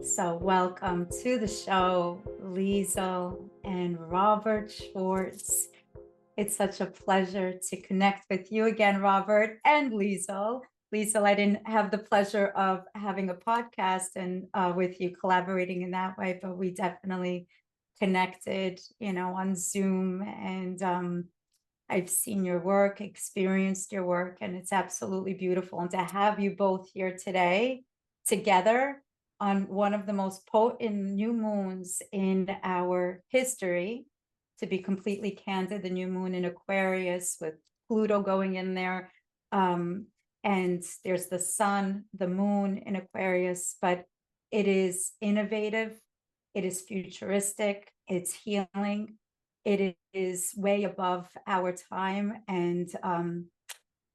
So welcome to the show, Liesel and Robert Schwartz. It's such a pleasure to connect with you again, Robert and Liesel. Liesel, I didn't have the pleasure of having a podcast and with you collaborating in that way, but we definitely connected, on Zoom. And I've seen your work, experienced your work, and it's absolutely beautiful. And to have you both here today together on one of the most potent new moons in our history, to be completely candid, the new moon in Aquarius with Pluto going in there. And there's the sun, the moon in Aquarius, but it is innovative, it is futuristic, it's healing, it is way above our time, and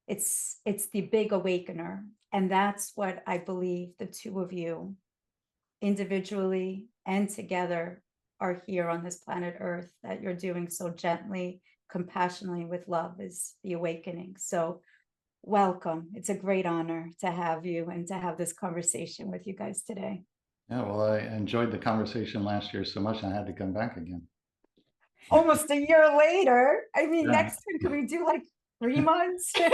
it's the big awakener. And that's what I believe the two of you, individually and together, are here on this planet Earth, that you're doing so gently, compassionately, with love, is the awakening. So welcome. It's a great honor to have you and to have this conversation with you guys today. Yeah, well, I enjoyed the conversation last year so much I had to come back again. Almost a year later. I mean, Yeah. next time, can we do like 3 months? Because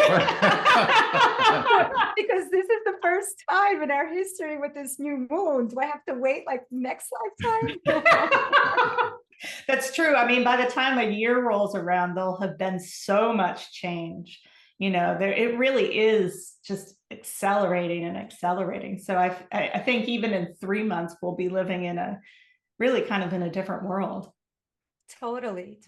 this is the first time in our history with this new moon. Do I have to wait like next lifetime? That's true. I mean, by the time a year rolls around, there'll have been so much change. It really is just accelerating and accelerating. So I think even in 3 months, we'll be living in a really kind of in a different world. Totally.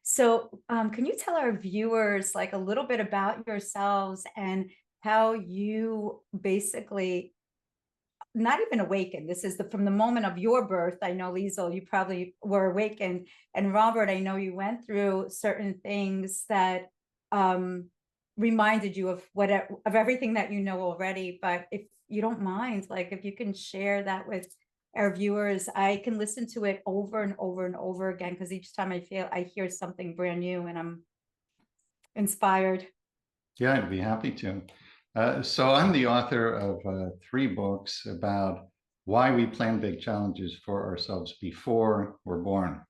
So can you tell our viewers like a little bit about yourselves and how you basically not even awakened? This is from the moment of your birth. I know, Liesel, you probably were awakened, and Robert, I know you went through certain things that reminded you of everything that you know already. But if you don't mind, like if you can share that with our viewers, I can listen to it over and over and over again, because each time I hear something brand new and I'm inspired. Yeah, I'd be happy to. So I'm the author of 3 books about why we plan big challenges for ourselves before we're born.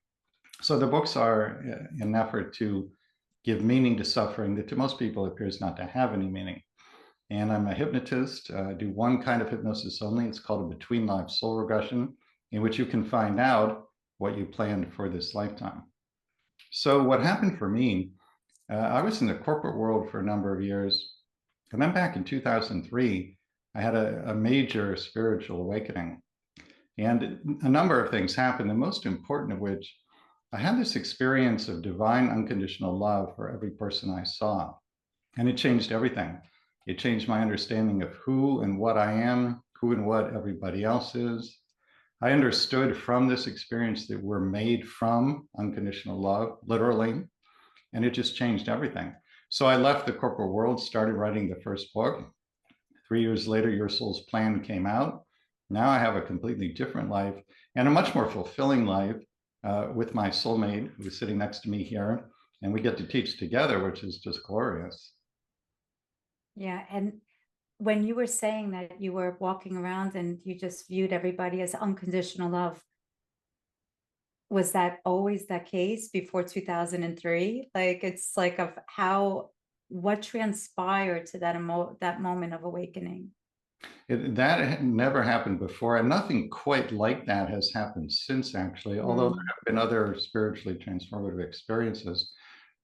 So the books are an effort to give meaning to suffering that to most people appears not to have any meaning. And I'm a hypnotist. I do one kind of hypnosis only. It's called a between life soul regression, in which you can find out what you planned for this lifetime. So what happened for me, I was in the corporate world for a number of years. And then back in 2003, I had a major spiritual awakening. And a number of things happened, the most important of which, I had this experience of divine unconditional love for every person I saw. And it changed everything. It changed my understanding of who and what I am, who and what everybody else is. I understood from this experience that we're made from unconditional love, literally, and it just changed everything. So I left the corporate world, started writing the first book. 3 years later, Your Soul's Plan came out. Now I have a completely different life and a much more fulfilling life with my soulmate, who's sitting next to me here, and we get to teach together, which is just glorious. Yeah. And when you were saying that you were walking around and you just viewed everybody as unconditional love, was that always the case before 2003? Like, it's like what transpired to that moment of awakening? That never happened before, and nothing quite like that has happened since, actually, although there have been other spiritually transformative experiences.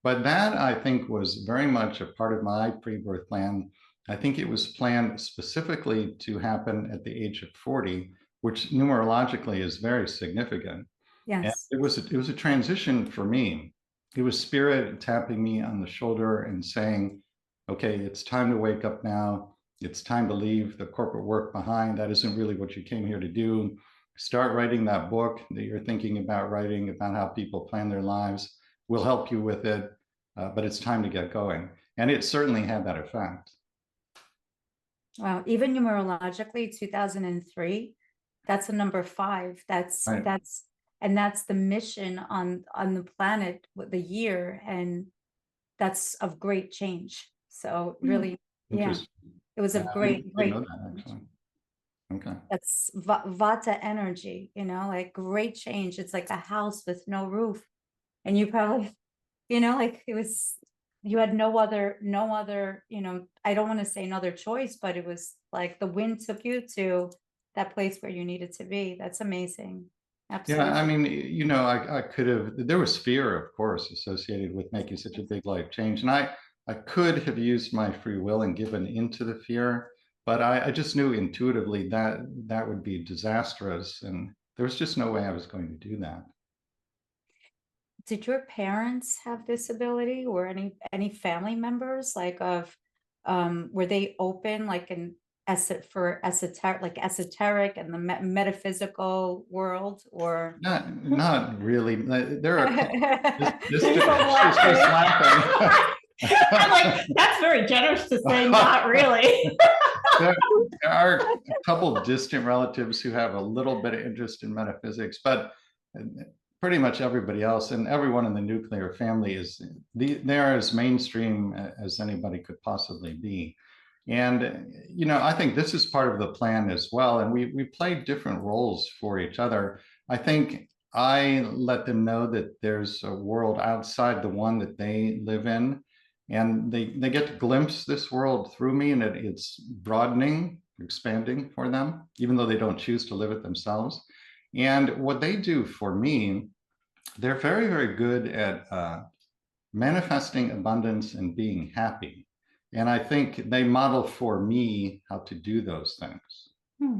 But that, I think, was very much a part of my pre-birth plan. I think it was planned specifically to happen at the age of 40, which numerologically is very significant. And Yes. it was a transition for me. It was spirit tapping me on the shoulder and saying, okay, it's time to wake up now. It's time to leave the corporate work behind. That isn't really what you came here to do. Start writing that book that you're thinking about writing, about how people plan their lives. We'll help you with it, but it's time to get going. And it certainly had that effect. Wow. Even numerologically, 2003, that's a number 5. Right. That's the mission on the planet, with the year, and that's of great change. So really, yeah, it was a I great didn't know that, actually. Okay. That's vata energy, like great change. It's like a house with no roof. And you probably, like you had no other, I don't want to say another choice, but it was like the wind took you to that place where you needed to be. That's amazing. Yeah, I Absolutely. mean, I could have, there was fear, of course, associated with making such a big life change. And I could have used my free will and given into the fear, but I just knew intuitively that that would be disastrous. And there was just no way I was going to do that. Did your parents have this ability, or any family members, like were they open, like for esoteric and the metaphysical world, or Not really. There are a couple She's she's laughing. I'm like, that's very generous to say not really. There are a couple distant relatives who have a little bit of interest in metaphysics, but pretty much everybody else and everyone in the nuclear family they are as mainstream as anybody could possibly be. And I think this is part of the plan as well. And we play different roles for each other. I think I let them know that there's a world outside the one that they live in, and they get to glimpse this world through me, and it's broadening, expanding for them, even though they don't choose to live it themselves. And what they do for me, they're very, very good at manifesting abundance and being happy. And I think they model for me how to do those things. Hmm.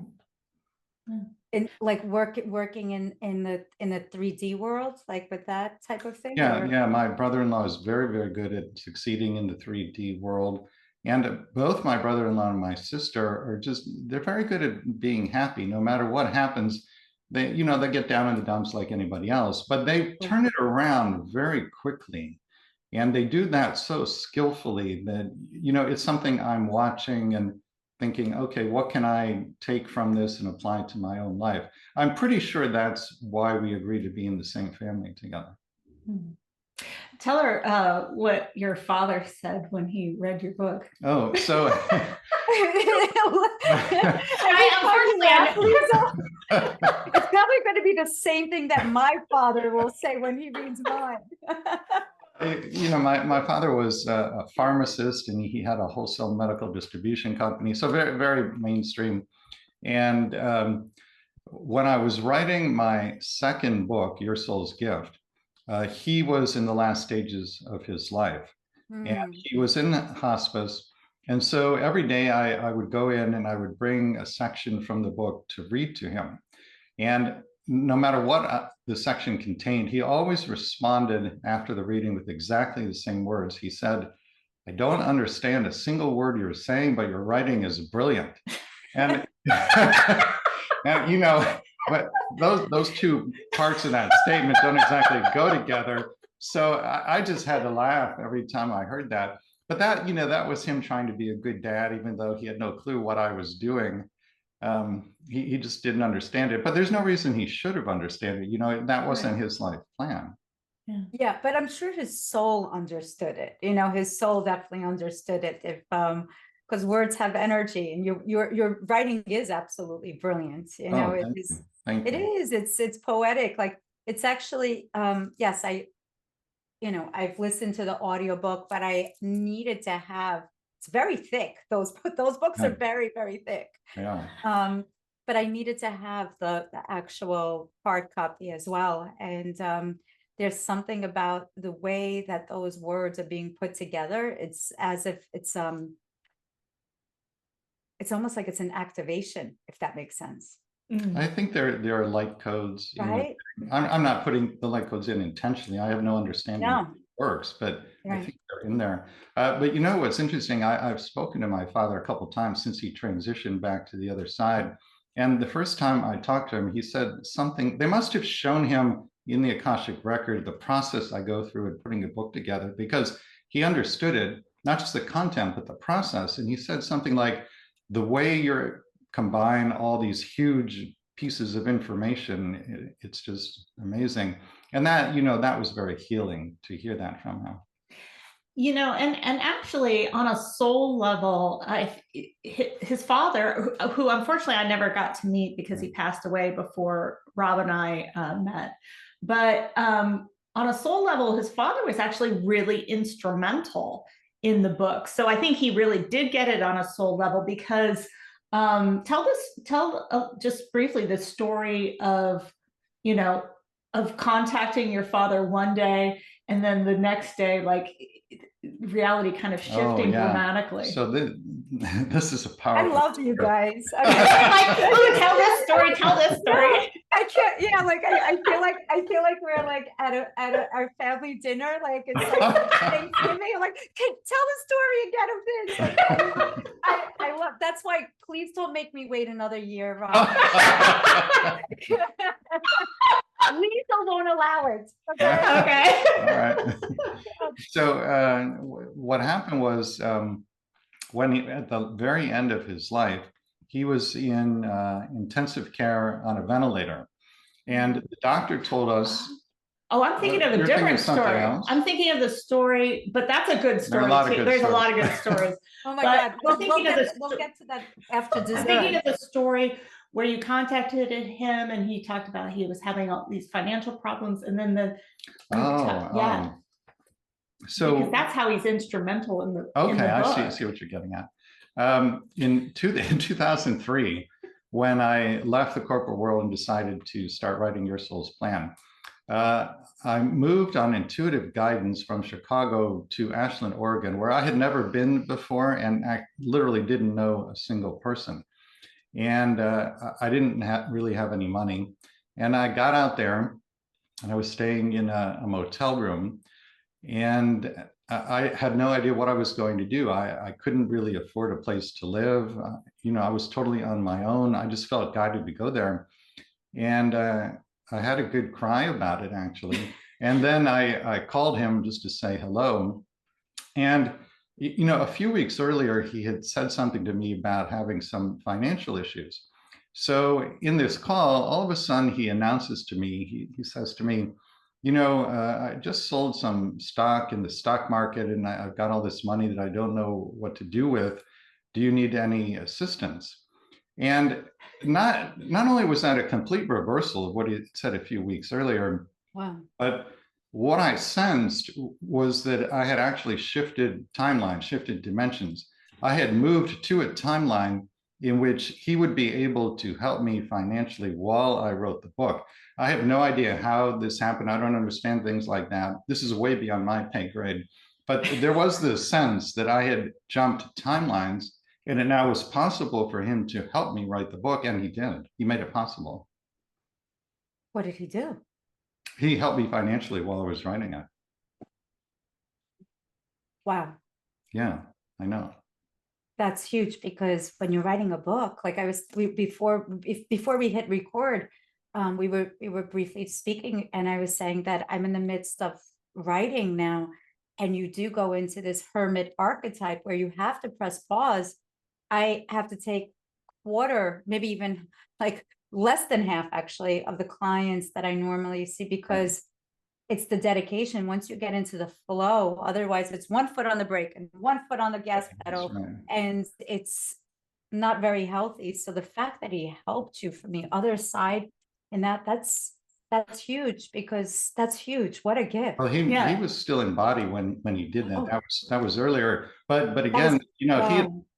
in like working in the 3D world, like with that type of thing? Yeah, Or yeah. My brother-in-law is very, very good at succeeding in the 3D world. And both my brother-in-law and my sister they're very good at being happy no matter what happens. They get down in the dumps like anybody else, but they turn it around very quickly. And they do that so skillfully that, it's something I'm watching and thinking, okay, what can I take from this and apply to my own life? I'm pretty sure that's why we agreed to be in the same family together. Tell her what your father said when he read your book. Oh, so it's probably going to be the same thing that my father will say when he reads mine. my father was a pharmacist, and he had a wholesale medical distribution company, so very, very mainstream. And when I was writing my second book, Your Soul's Gift, he was in the last stages of his life, and he was in hospice. And so every day I would go in and I would bring a section from the book to read to him. And no matter what the section contained, he always responded after the reading with exactly the same words. He said, "I don't understand a single word you're saying, but your writing is brilliant." And, and but those two parts of that statement don't exactly go together. So I just had to laugh every time I heard that. But that was him trying to be a good dad, even though he had no clue what I was doing. He just didn't understand it, but there's no reason he should have understood it. That wasn't his life plan. Yeah, but I'm sure his soul understood it. His soul definitely understood it. If because words have energy, and your writing is absolutely brilliant. It is. Thank you. It is. It's poetic. Like, it's actually yes, I've listened to the audiobook, but I needed to have. It's very thick. Those books are very, very thick. Yeah. But I needed to have the actual hard copy as well. And there's something about the way that those words are being put together. It's as if it's almost like it's an activation, if that makes sense. I think there are light codes. Right. I'm not putting the light codes in intentionally. I have no understanding of how it works, but I think they're in there. But what's interesting, I've spoken to my father a couple of times since he transitioned back to the other side. And the first time I talked to him, he said something, they must have shown him in the Akashic record the process I go through in putting a book together, because he understood it, not just the content, but the process. And he said something like, the way you're combine all these huge pieces of information, it's just amazing. And that was very healing to hear that from him. And actually on a soul level, his father, who unfortunately I never got to meet because he passed away before Rob and I met, but on a soul level, his father was actually really instrumental in the book. So I think he really did get it on a soul level, because tell just briefly the story of, of contacting your father one day, and then the next day, like, reality kind of shifting dramatically. So this is a I powerful. love you guys. Like, oh, tell this story. Tell this story. I can't. Yeah, like I feel like we're like at our family dinner. Like it's like Thanksgiving. I'm like, okay, tell the story again of this. Like, I love. That's why. Please don't make me wait another year, Rob. Liesel won't allow it. Okay. All right. So what happened was, when at the very end of his life, he was in intensive care on a ventilator, and the doctor told us. Oh, I'm thinking of a different story. I'm thinking of the story, but that's a good story too. There's a lot of good stories. Oh my God. We'll get to that after dessert. I'm thinking of the story where you contacted him and he talked about he was having all these financial problems, and then so because that's how he's instrumental in the I see what you're getting at. In 2003, when I left the corporate world and decided to start writing Your Soul's Plan, I moved on intuitive guidance from Chicago to Ashland, Oregon, where I had never been before, and I literally didn't know a single person. And I didn't really have any money. And I got out there, and I was staying in a motel room, and I had no idea what I was going to do. I couldn't really afford a place to live. I was totally on my own. I just felt guided to go there. And I had a good cry about it, actually. And then I called him just to say hello. And, a few weeks earlier, he had said something to me about having some financial issues. So in this call, all of a sudden, he announces to me, he says to me, I just sold some stock in the stock market, and I've got all this money that I don't know what to do with. Do you need any assistance? And not only was that a complete reversal of what he said a few weeks earlier, wow, but what I sensed was that I had actually shifted timeline, shifted dimensions. I had moved to a timeline in which he would be able to help me financially while I wrote the book. I have no idea how this happened. I don't understand things like that. This is way beyond my pay grade. But there was this sense that I had jumped timelines, and it now was possible for him to help me write the book, and he did. He made it possible. What did he do? He helped me financially while I was writing it. Wow. Yeah, I know. That's huge, because when you're writing a book, like before we hit record, we were briefly speaking, and I was saying that I'm in the midst of writing now, and you do go into this hermit archetype where you have to press pause. I have to take quarter, maybe even like less than half actually of the clients that I normally see, because it's the dedication. Once you get into the flow, otherwise it's 1 foot on the brake and 1 foot on the gas pedal, and it's not very healthy. So the fact that he helped you from the other side, and that's huge, because that's huge. What a gift. Well, he was still in body when he did that. That was earlier. But again,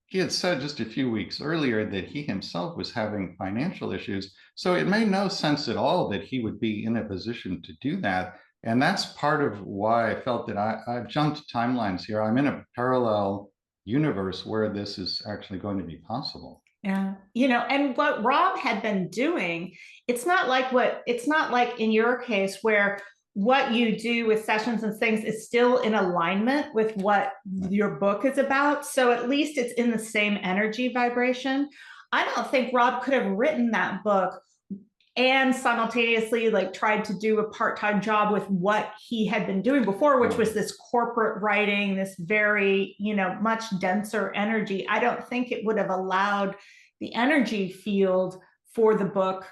he had said just a few weeks earlier that he himself was having financial issues. So it made no sense at all that he would be in a position to do that. And that's part of why I felt that I've jumped timelines here. I'm in a parallel universe where this is actually going to be possible. Yeah. And what Rob had been doing, it's not like in your case where what you do with sessions and things is still in alignment with what your book is about. So at least it's in the same energy vibration. I don't think Rob could have written that book and simultaneously tried to do a part-time job with what he had been doing before, which was this corporate writing, this very, much denser energy. I don't think it would have allowed the energy field for the book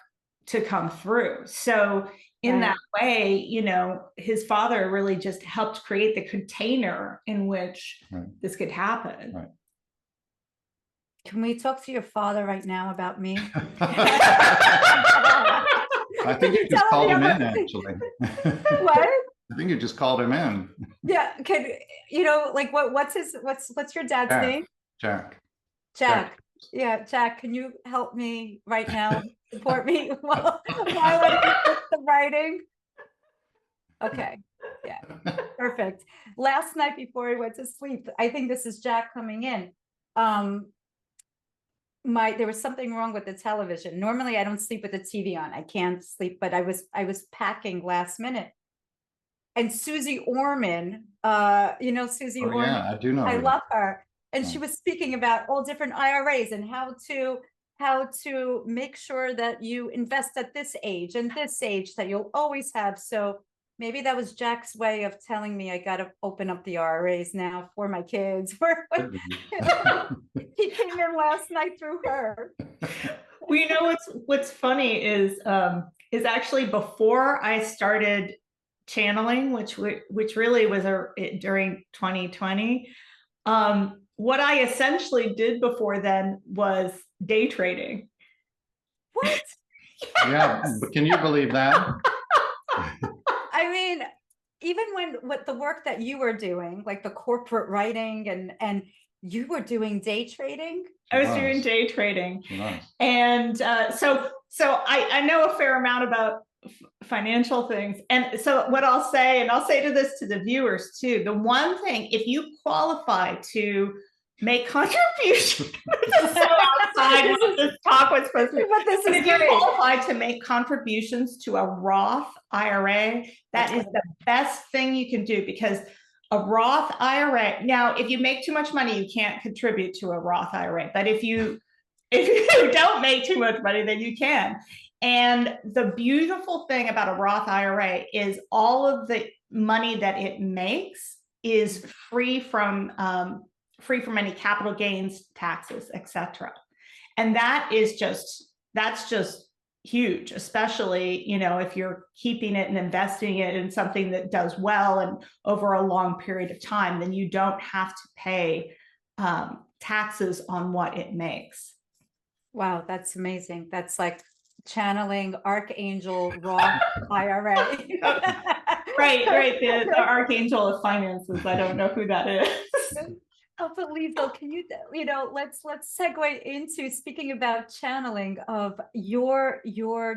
to come through. So in that way, you know, his father really just helped create the container in which this could happen. Right. Can we talk to your father right now about me? I think you just called him in, actually. What? I think you just called him in. Yeah. Can you know, like what's your dad's name? Jack. Yeah, Jack, can you help me right now? Support me while I fix the writing? Okay. Yeah. Perfect. Last night before I went to sleep, I think this is Jack coming in. There was something wrong with the television. Normally I don't sleep with the TV on. I can't sleep, but I was packing last minute. And Susie Orman, you know Susie Orman? Yeah, I do know. I love her. And she was speaking about all different IRAs and how to make sure that you invest at this age and this age that you'll always have. So maybe that was Jack's way of telling me I got to open up the IRAs now for my kids. He came in last night through her. Well, you know what's funny is actually before I started channeling, which really was during 2020. What I essentially did before then was day trading. What? Yes. Yeah, but can you believe that? I mean, even with the work that you were doing, like the corporate writing and you were doing day trading. I was doing day trading. And so I know a fair amount about financial things. And so what I'll say, and I'll say to the viewers too, the one thing, if you qualify to make contributions, this is so outside what this talk was supposed to be, but if you qualify to make contributions to a Roth IRA, that is the best thing you can do, because a Roth IRA, now, if you make too much money, you can't contribute to a Roth IRA, but if you don't make too much money, then you can. And the beautiful thing about a Roth IRA is all of the money that it makes is free from any capital gains taxes, etc. And that's just huge, especially, you know, if you're keeping it and investing it in something that does well and over a long period of time, then you don't have to pay taxes on what it makes. Wow, that's amazing. That's like channeling Archangel Roth IRA. Right. The Archangel of Finances. I don't know who that is. Oh, but Liesel, can you know, let's segue into speaking about channeling of your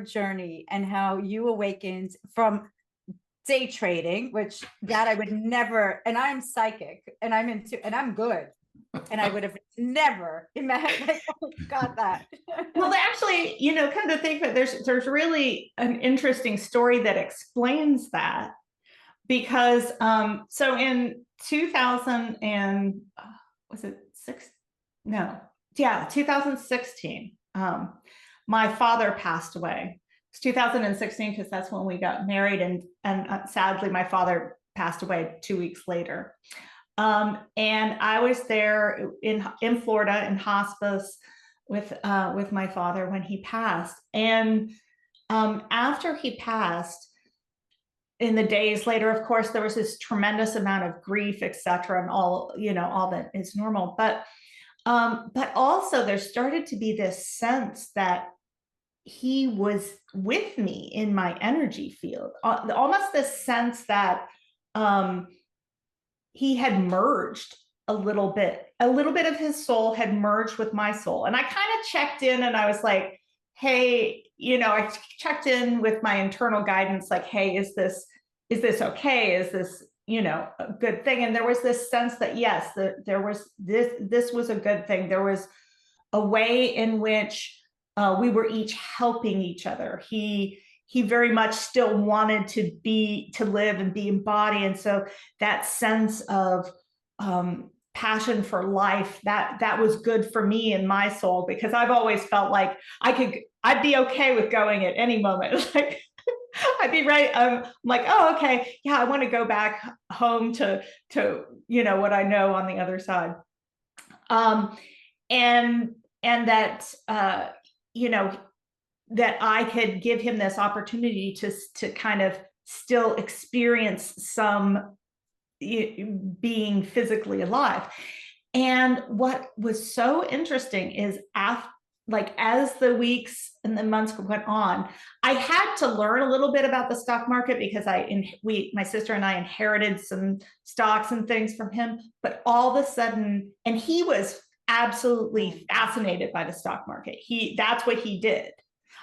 journey and how you awakened from day trading, which that I would never, and I'm psychic and I'm good. And I would have never imagined, like, oh, got that. Well, actually, you know, come to think of it, there's really an interesting story that explains that, because so in 2000 and was it 2016, my father passed away. It's 2016 because that's when we got married, and sadly my father passed away 2 weeks later. And I was there in Florida in hospice with my father when he passed. And after he passed, in the days later, of course, there was this tremendous amount of grief, etc., and all that is normal. But also there started to be this sense that he was with me in my energy field, almost this sense that he had merged a little bit of his soul had merged with my soul. And I kind of checked in and I was like, hey, you know, I checked in with my internal guidance, like, hey, is this okay? Is this, you know, a good thing? And there was this sense that, yes, there was this was a good thing. There was a way in which we were each helping each other. He very much still wanted to live and be embodied. And so that sense of passion for life, that was good for me in my soul, because I've always felt like I'd be okay with going at any moment. Like I'd be right. I'm like, oh, okay. Yeah, I want to go back home to, you know, what I know on the other side. And that, you know, that I could give him this opportunity to kind of still experience some being physically alive. And what was so interesting is as the weeks and the months went on, I had to learn a little bit about the stock market because my sister and I inherited some stocks and things from him. But all of a sudden, and he was absolutely fascinated by the stock market. That's what he did.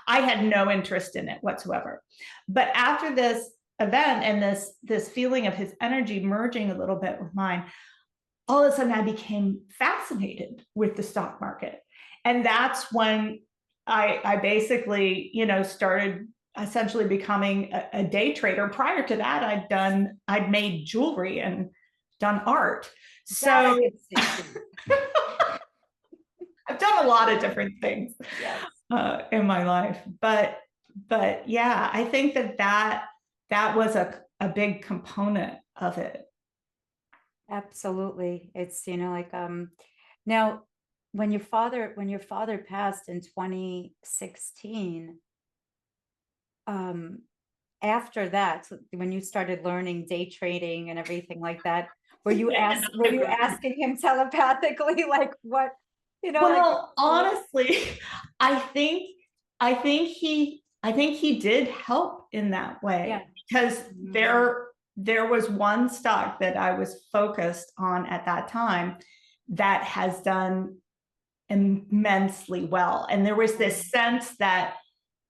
I had no interest in it whatsoever. But after this event and this feeling of his energy merging a little bit with mine, all of a sudden I became fascinated with the stock market. And that's when I basically, started essentially becoming a day trader. Prior to that, I'd made jewelry and done art. So I've done a lot of different things in my life. But yeah, I think that was a big component of it. Absolutely. It's, now when your father passed in 2016, after that, when you started learning day trading and everything like that, were you asking him telepathically, like what, Well, honestly, I think he did help in that way, because there was one stock that I was focused on at that time that has done immensely well. And there was this sense that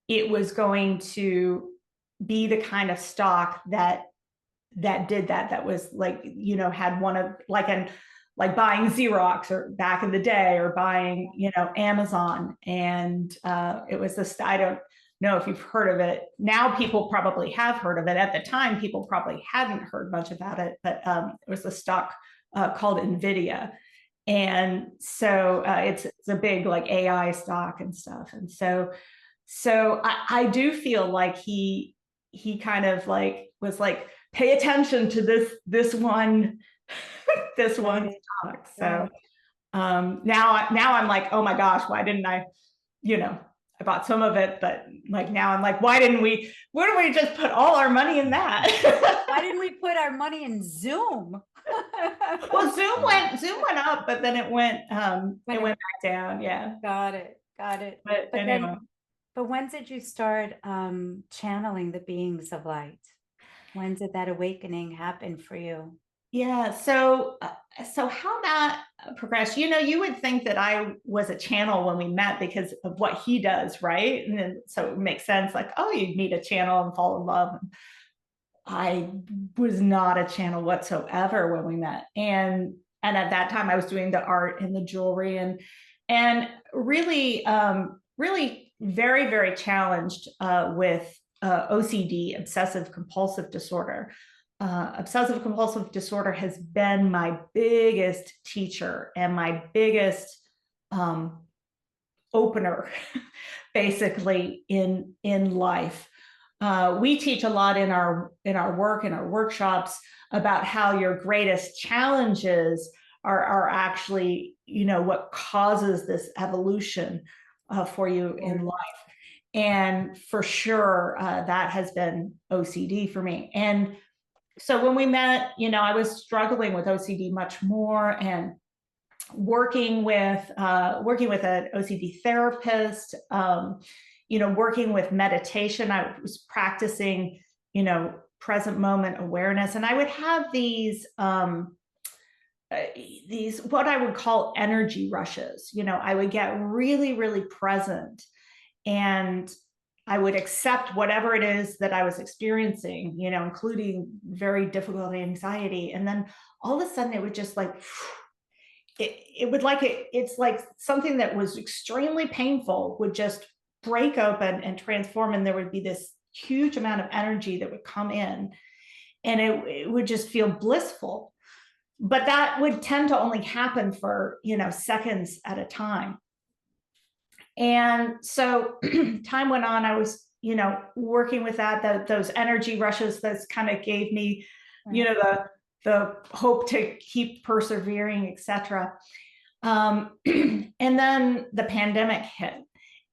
it was going to be the kind of stock that did that was like, had one of like buying Xerox or back in the day, or buying, Amazon. And it was this, I don't know if you've heard of it. Now people probably have heard of it. At the time, people probably hadn't heard much about it, but it was a stock called NVIDIA. And so it's a big like AI stock and stuff. And so I do feel like he kind of like was like, pay attention to this one stock. So now I'm like, oh my gosh, why didn't I, I bought some of it, but like now I'm like, why didn't we just put all our money in that? Why didn't we put our money in Zoom? Well, Zoom went up, but then it went back down. Yeah. Got it. But anyway. But when did you start channeling the beings of light? When did that awakening happen for you? Yeah. So how that progressed, you would think that I was a channel when we met because of what he does, right? And then so it makes sense, like, oh, you'd meet a channel and fall in love. I was not a channel whatsoever when we met. And at that time I was doing the art and the jewelry and really, really very, very challenged with OCD, obsessive compulsive disorder. Obsessive compulsive disorder has been my biggest teacher and my biggest opener, basically in life. We teach a lot in our work, in our workshops, about how your greatest challenges are actually, what causes this evolution for you in life. And for sure, that has been OCD for me. And so when we met, I was struggling with OCD much more, and working with an OCD therapist, working with meditation. I was practicing, present moment awareness, and I would have these what I would call energy rushes. I would get really, really present, and I would accept whatever it is that I was experiencing, including very difficult anxiety. And then all of a sudden it would just like, it's like something that was extremely painful would just break open and transform. And there would be this huge amount of energy that would come in, and it would just feel blissful. But that would tend to only happen for, seconds at a time. And so time went on, I was, working with those energy rushes that kind of gave me, the hope to keep persevering, etc. And then the pandemic hit,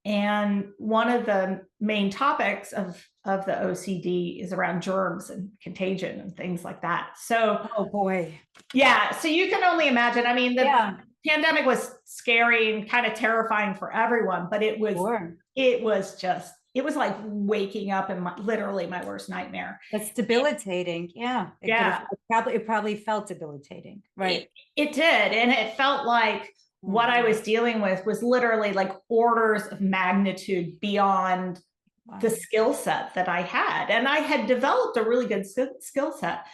And one of the main topics of the OCD is around germs and contagion and things like that. So, Oh boy. yeah. So you can only imagine. I mean, the Yeah. pandemic was scary and kind of terrifying for everyone, but it was like waking up in literally my worst nightmare. That's debilitating. Yeah. It probably felt debilitating. Right. It did. And it felt like what I was dealing with was literally like orders of magnitude beyond the skill set that I had. And I had developed a really good skill set.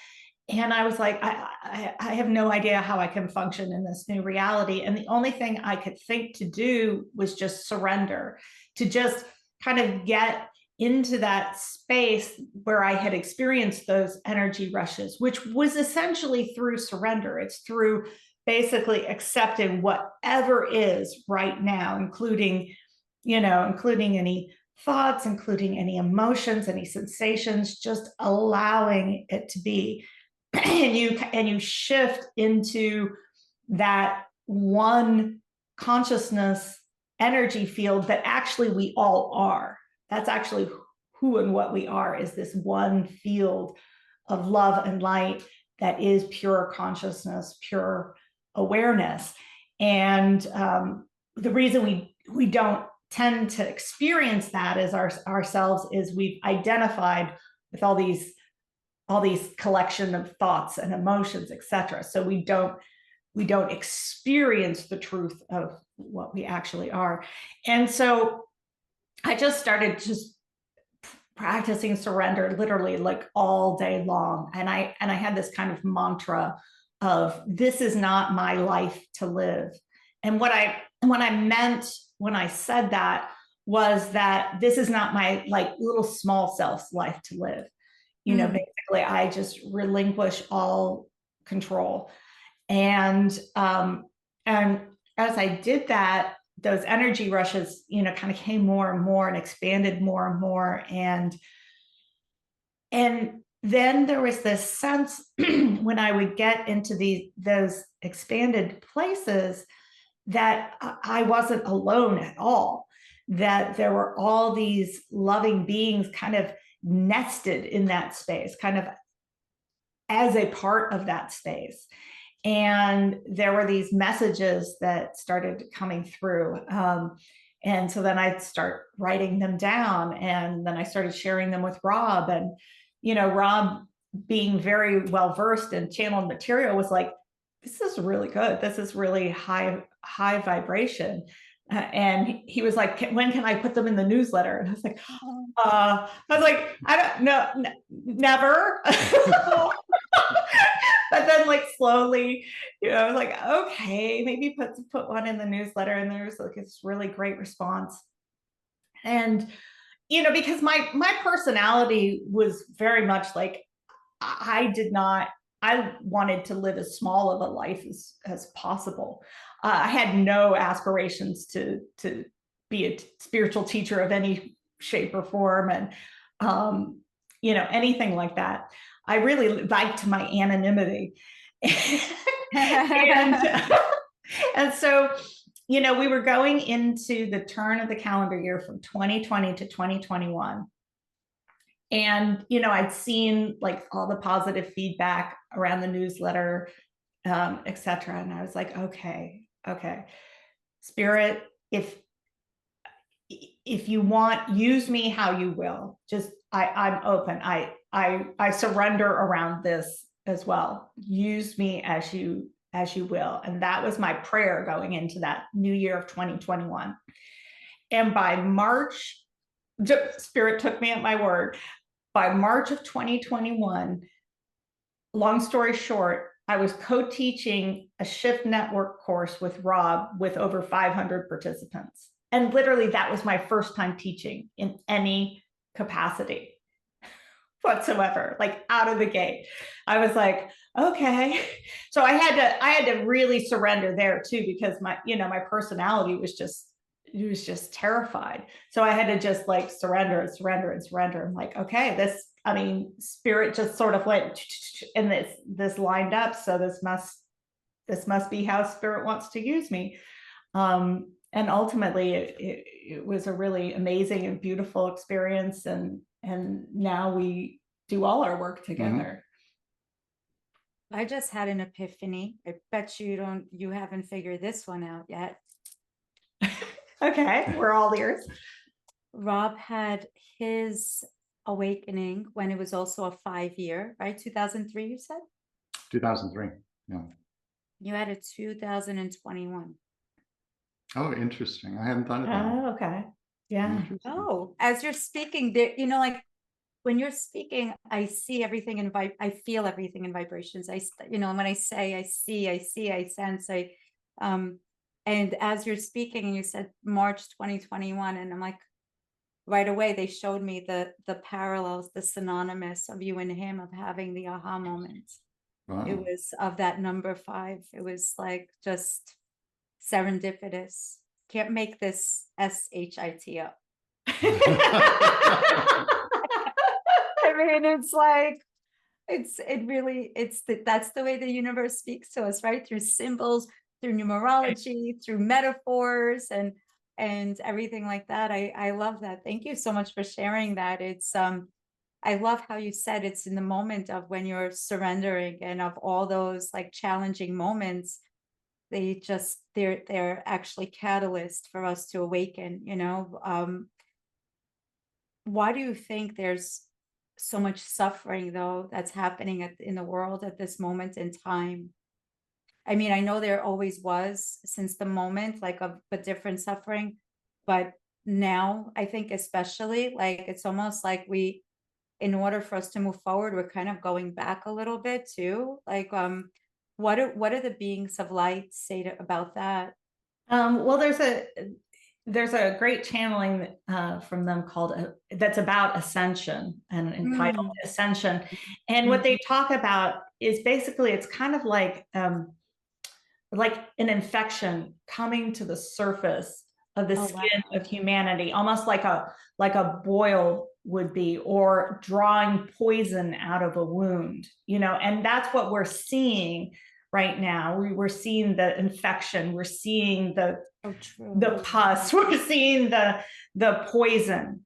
And I was like, I have no idea how I can function in this new reality. And the only thing I could think to do was just surrender, to just kind of get into that space where I had experienced those energy rushes, which was essentially through surrender. It's through basically accepting whatever is right now, including any thoughts, including any emotions, any sensations, just allowing it to be. And you shift into that one consciousness energy field that actually we all are. That's actually who and what we are, is this one field of love and light that is pure consciousness, pure awareness. And the reason we don't tend to experience that as ourselves is we've identified with all these collection of thoughts and emotions, etc. So we don't experience the truth of what we actually are. And so I just started practicing surrender literally like all day long. And I had this kind of mantra of, this is not my life to live. And what I meant when I said that was that this is not my like little small self's life to live. Basically I just relinquish all control. And as I did that, those energy rushes, kind of came more and more and expanded more and more. And then there was this sense when I would get into those expanded places that I wasn't alone at all, that there were all these loving beings kind of nested in that space, kind of as a part of that space. And there were these messages that started coming through. And so then I'd start writing them down, and then I started sharing them with Rob. And, Rob, being very well versed in channeled material, was like, this is really good. This is really high vibration. And he was like, when can I put them in the newsletter? And I was like, I don't know, never. But then like slowly, I was like, okay, maybe put one in the newsletter. And there's like this really great response. And, because my personality was very much like, I wanted to live as small of a life as possible. I had no aspirations to be a spiritual teacher of any shape or form, and anything like that. I really liked my anonymity. And so, we were going into the turn of the calendar year from 2020 to 2021. And, I'd seen like all the positive feedback around the newsletter, etc. And I was like, okay, Spirit, if you want, use me how you will. Just, I'm open. I surrender around this as well. Use me as you will. And that was my prayer going into that new year of 2021. And by March, Spirit took me at my word. By March of 2021, long story short, I was co-teaching a Shift Network course with Rob with over 500 participants. And literally that was my first time teaching in any capacity whatsoever, like out of the gate. I was like, okay. So I had to really surrender there too, because my personality was just terrified. So I had to just like surrender. I'm like, okay, Spirit just sort of went, and this lined up. So this must be how Spirit wants to use me. ultimately it was a really amazing and beautiful experience, and now we do all our work together. I just had an epiphany. I bet you haven't figured this one out yet. Okay, we're all ears. Rob had his awakening when it was also a 5-year, right? 2003, you said? 2003. Yeah. You had it 2021. Oh, interesting. I hadn't thought about it. Oh, okay. Yeah. Oh, as you're speaking there, like when you're speaking, I see everything in I feel everything in vibrations. When I say, I see, I sense, and as you're speaking and you said March 2021, and I'm like, right away, they showed me the parallels, the synonymous of you and him, of having the aha moments. Wow. It was of that number 5. It was like just serendipitous. Can't make this SHIT up. I mean, it's like, that's the way the universe speaks to us, right? Through symbols, through numerology, through metaphors, and everything like that. I love that. Thank you so much for sharing that. It's I love how you said it's in the moment of when you're surrendering, and of all those like challenging moments, they're actually catalyst for us to awaken, why do you think there's so much suffering though that's happening in the world at this moment in time? I mean, I know there always was since the moment like of a different suffering, but now I think especially like it's almost like in order for us to move forward, we're kind of going back a little bit too. Like, what do the beings of light say about that? Well, there's a great channeling from them called that's about ascension and entitled Ascension. And what they talk about is basically it's kind of like an infection coming to the surface of the skin of humanity, almost like a boil would be, or drawing poison out of a wound, and that's what we're seeing right now. We're seeing the infection, we're seeing the pus, we're seeing the poison,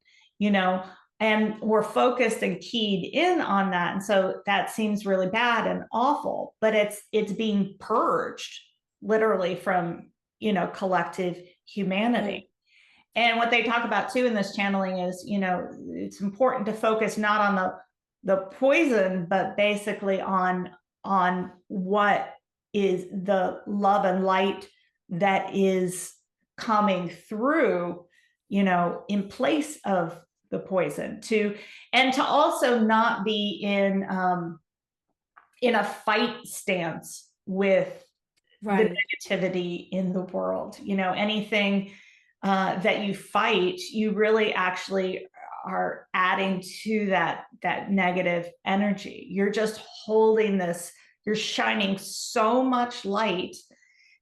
and we're focused and keyed in on that. And so that seems really bad and awful, but it's being purged literally from, collective humanity. And what they talk about too in this channeling is, it's important to focus not on the poison, but basically on what is the love and light that is coming through, in place of the poison, and to also not be in a fight stance with the negativity in the world. Anything that you fight, you really actually are adding to that negative energy. You're just holding this, you're shining so much light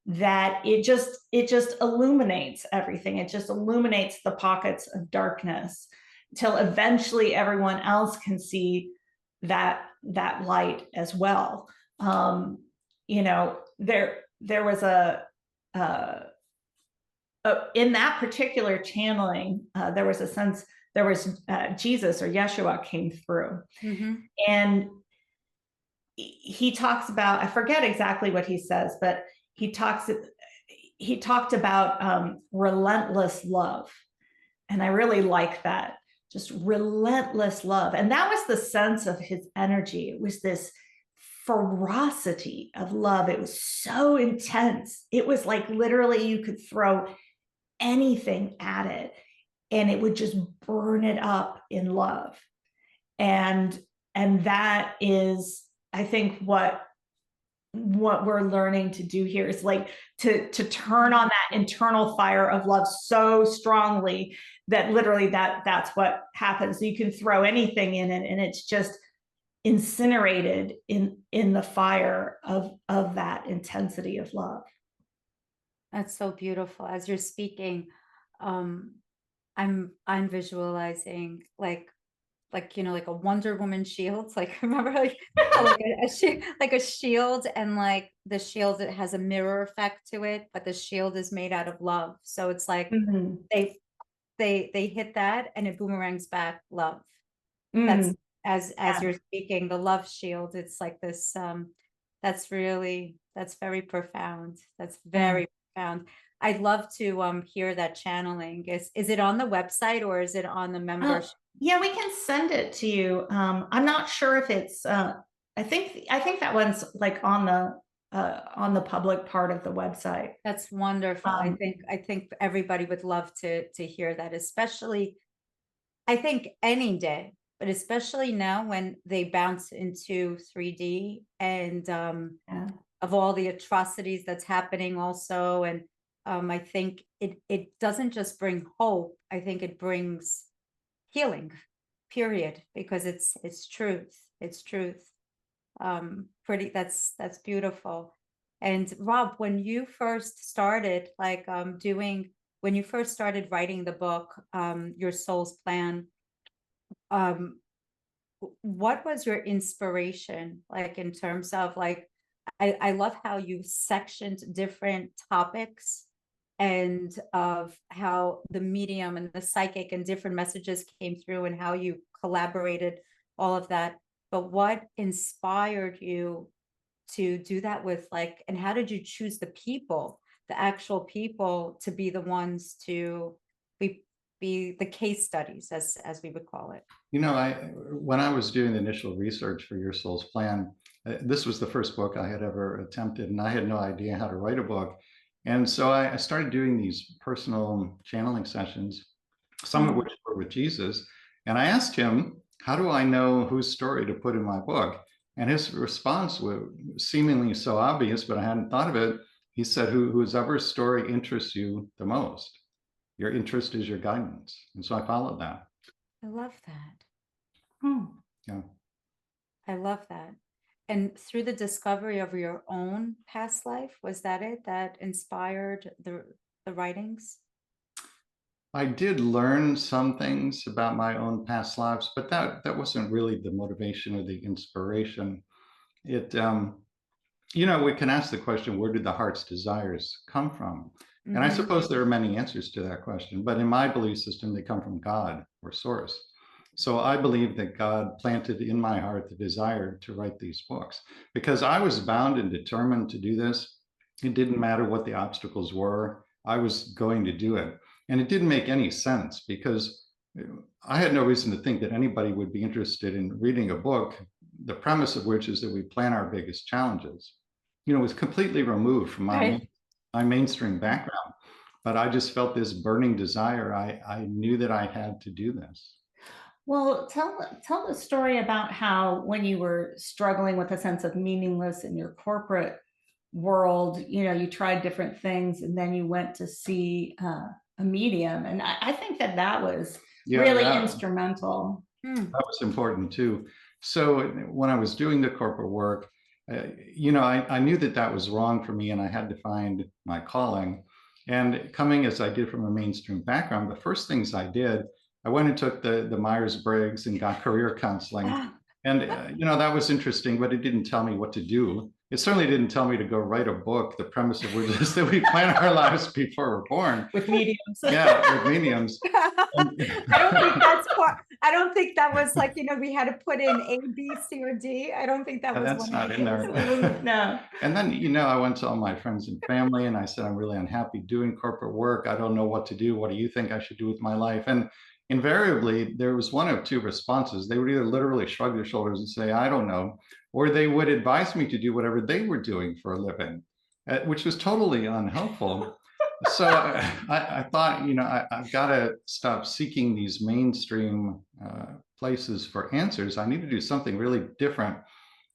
that it just illuminates everything. It just illuminates the pockets of darkness till eventually everyone else can see that light as well. There was in that particular channeling, there was a sense, there was Jesus or Yeshua came through, and he talks about, I forget exactly what he says, but he talked about relentless love. And I really like that, just relentless love. And that was the sense of his energy. It was this ferocity of love. It was so intense. It was like literally you could throw anything at it and it would just burn it up in love. And that is, I think, what we're learning to do here is like to turn on that internal fire of love so strongly that literally that's what happens. You can throw anything in it and it's just incinerated in the fire of that intensity of love. That's so beautiful. As you're speaking, I'm visualizing like like a Wonder Woman shield. Like remember like a shield, and like the shield, it has a mirror effect to it, but the shield is made out of love. So it's like Mhm. they hit that and it boomerangs back love. That's Mm. as Yeah. you're speaking, the love shield. It's like this, that's very profound. That's very profound. I'd love to hear that channeling. Is it on the website or is it on the membership? Yeah, we can send it to you. I'm not sure if it's I think that one's like on the public part of the website. That's wonderful. I Um, think everybody would love to hear that, especially I think any day, but especially now when they bounce into 3D and yeah. of all the atrocities that's happening also. And I think it doesn't just bring hope. I think it brings healing, period, because it's truth. It's truth. That's beautiful. And Rob, when you first started when you first started writing the book, Your Soul's Plan, um, what was your inspiration like in terms of like I love how you sectioned different topics and of how the medium and the psychic and different messages came through and how you collaborated all of that. But what inspired you to do that with like, and how did you choose the people, the actual people to be the ones to be the case studies as we would call it? You know, when I was doing the initial research for Your Soul's Plan, this was the first book I had ever attempted, and I had no idea how to write a book. And so I started doing these personal channeling sessions, some of which were with Jesus. And I asked him, how do I know whose story to put in my book? And his response was seemingly so obvious, but I hadn't thought of it. He said, whoever story interests you the most, your interest is your guidance. And so I followed that. I love that. Yeah. I love that. And through the discovery of your own past life, was that it that inspired the writings? I did learn some things about my own past lives, but that wasn't really the motivation or the inspiration. It, we can ask the question, where did the heart's desires come from? And I suppose there are many answers to that question, but in my belief system, they come from God or source. So I believe that God planted in my heart the desire to write these books because I was bound and determined to do this. It didn't matter what the obstacles were. I was going to do it. And it didn't make any sense because I had no reason to think that anybody would be interested in reading a book, the premise of which is that we plan our biggest challenges. It was completely removed from my mainstream background, but I just felt this burning desire. I knew that I had to do this. Well, tell the story about how when you were struggling with a sense of meaningless in your corporate world, you tried different things and then you went to see a medium. And I think that was really instrumental. That was important too. So when I was doing the corporate work, I knew that was wrong for me and I had to find my calling. And coming as I did from a mainstream background, the first things I did, I went and took the Myers-Briggs and got career counseling. And, that was interesting, but it didn't tell me what to do. It certainly didn't tell me to go write a book, the premise of which is that we plan our lives before we're born. With mediums. Yeah, with mediums. I don't think that was like, we had to put in A, B, C, or D. I don't think that was that's not in there. No. And then, I went to all my friends and family and I said, I'm really unhappy doing corporate work. I don't know what to do. What do you think I should do with my life? And invariably, there was one of two responses. They would either literally shrug their shoulders and say, I don't know, or they would advise me to do whatever they were doing for a living, which was totally unhelpful. So I thought, I've got to stop seeking these mainstream places for answers. I need to do something really different.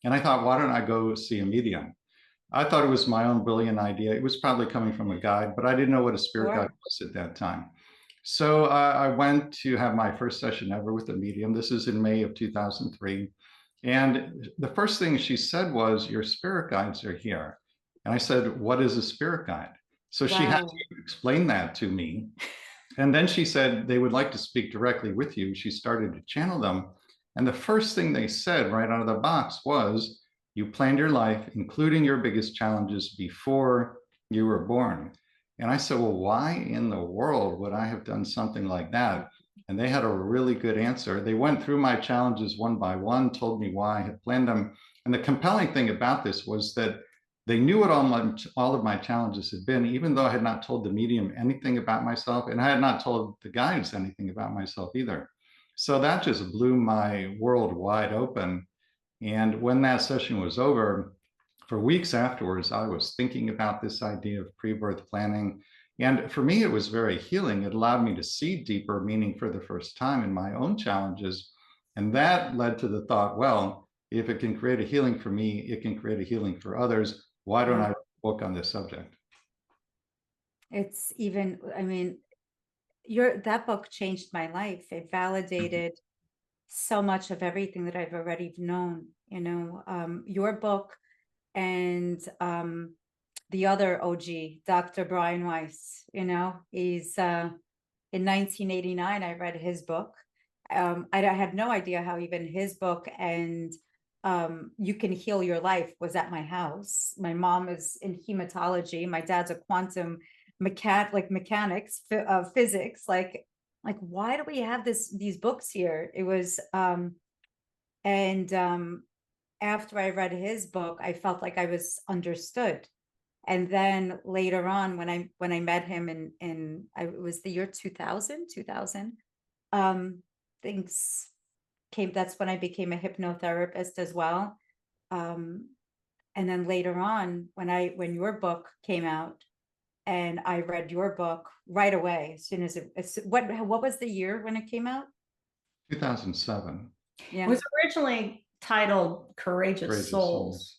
And I thought, why don't I go see a medium? I thought it was my own brilliant idea. It was probably coming from a guide, but I didn't know what a spirit guide was at that time. So I went to have my first session ever with a medium. This is in May of 2003. And the first thing she said was, your spirit guides are here. And I said, what is a spirit guide? So she had to explain that to me. And then she said, they would like to speak directly with you. She started to channel them. And the first thing they said right out of the box was, You planned your life, including your biggest challenges, before you were born. And I said, well, why in the world would I have done something like that? And they had a really good answer. They went through my challenges one by one, told me why I had planned them. And the compelling thing about this was that they knew what all of my challenges had been, even though I had not told the medium anything about myself, and I had not told the guides anything about myself either. So that just blew my world wide open. And when that session was over, for weeks afterwards, I was thinking about this idea of pre-birth planning. And for me, it was very healing. It allowed me to see deeper meaning for the first time in my own challenges. And that led to the thought, well, if it can create a healing for me, it can create a healing for others. Why don't I write a book on this subject? It's even, I mean, that book changed my life. It validated so much of everything that I've already known, your book and the other OG, Dr. Brian Weiss, he's in 1989, I read his book. I had no idea how even his book and You Can Heal Your Life was at my house. My mom is in hematology. My dad's a quantum mechanics, physics, like why do we have these books here? It was after I read his book, I felt like I was understood. And then later on, when I met him it was the year 2000, things came. That's when I became a hypnotherapist as well. And then later on, when your book came out, and I read your book right away as soon as what was the year when it came out? 2007. Yeah. It was originally titled Courageous Souls.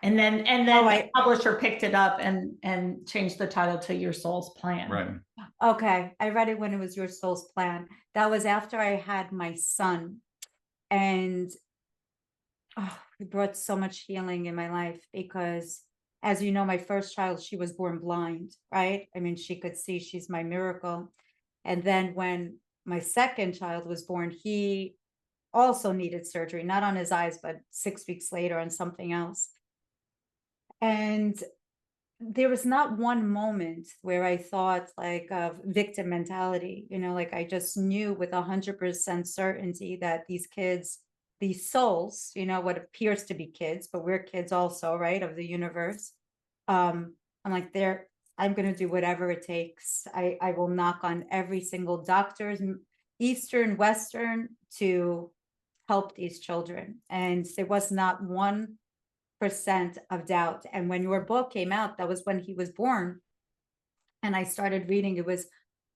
And then the publisher picked it up and changed the title to Your Soul's Plan. Right. Okay. I read it when it was Your Soul's Plan. That was after I had my son. And it brought so much healing in my life because, as you know, my first child, she was born blind, right? I mean, she could see, she's my miracle. And then when my second child was born, he also needed surgery, not on his eyes, but 6 weeks later on something else. And there was not one moment where I thought like of victim mentality, like I just knew with 100% certainty that these kids, these souls, what appears to be kids, but we're kids also, right, of the universe. I'm like, I'm going to do whatever it takes. I will knock on every single doctor's, Eastern, Western, to help these children. And there was not 1% of doubt. And when your book came out, that was when he was born. And I started reading, it was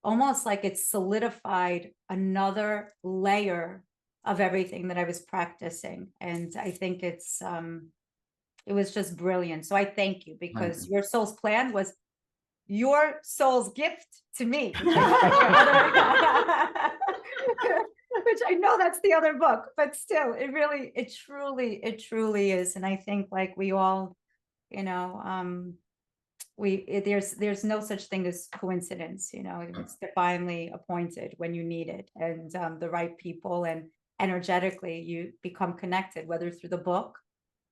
almost like it solidified another layer of everything that I was practicing. And I think it was just brilliant. So I thank you, because Your Soul's Plan was your soul's gift to me. Which I know that's the other book, but still, it truly is. And I think like we all, there's no such thing as coincidence, it's divinely appointed when you need it, and the right people, and energetically you become connected, whether through the book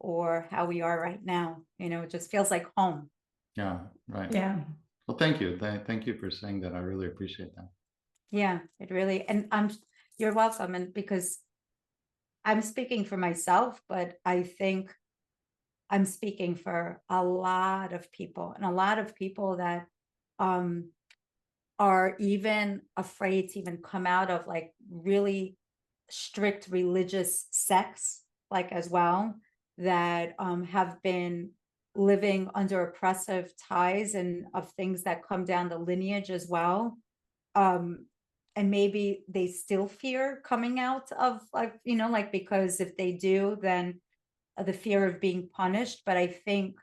or how we are right now. It just feels like home. Yeah, right. Yeah. Well, thank you. Thank you for saying that. I really appreciate that. Yeah, it really, and you're welcome. And because I'm speaking for myself, but I think I'm speaking for a lot of people, and a lot of people that are even afraid to even come out of like really strict religious sects, like as well, that have been living under oppressive ties and of things that come down the lineage as well. And maybe they still fear coming out of like, because if they do, then the fear of being punished. But I think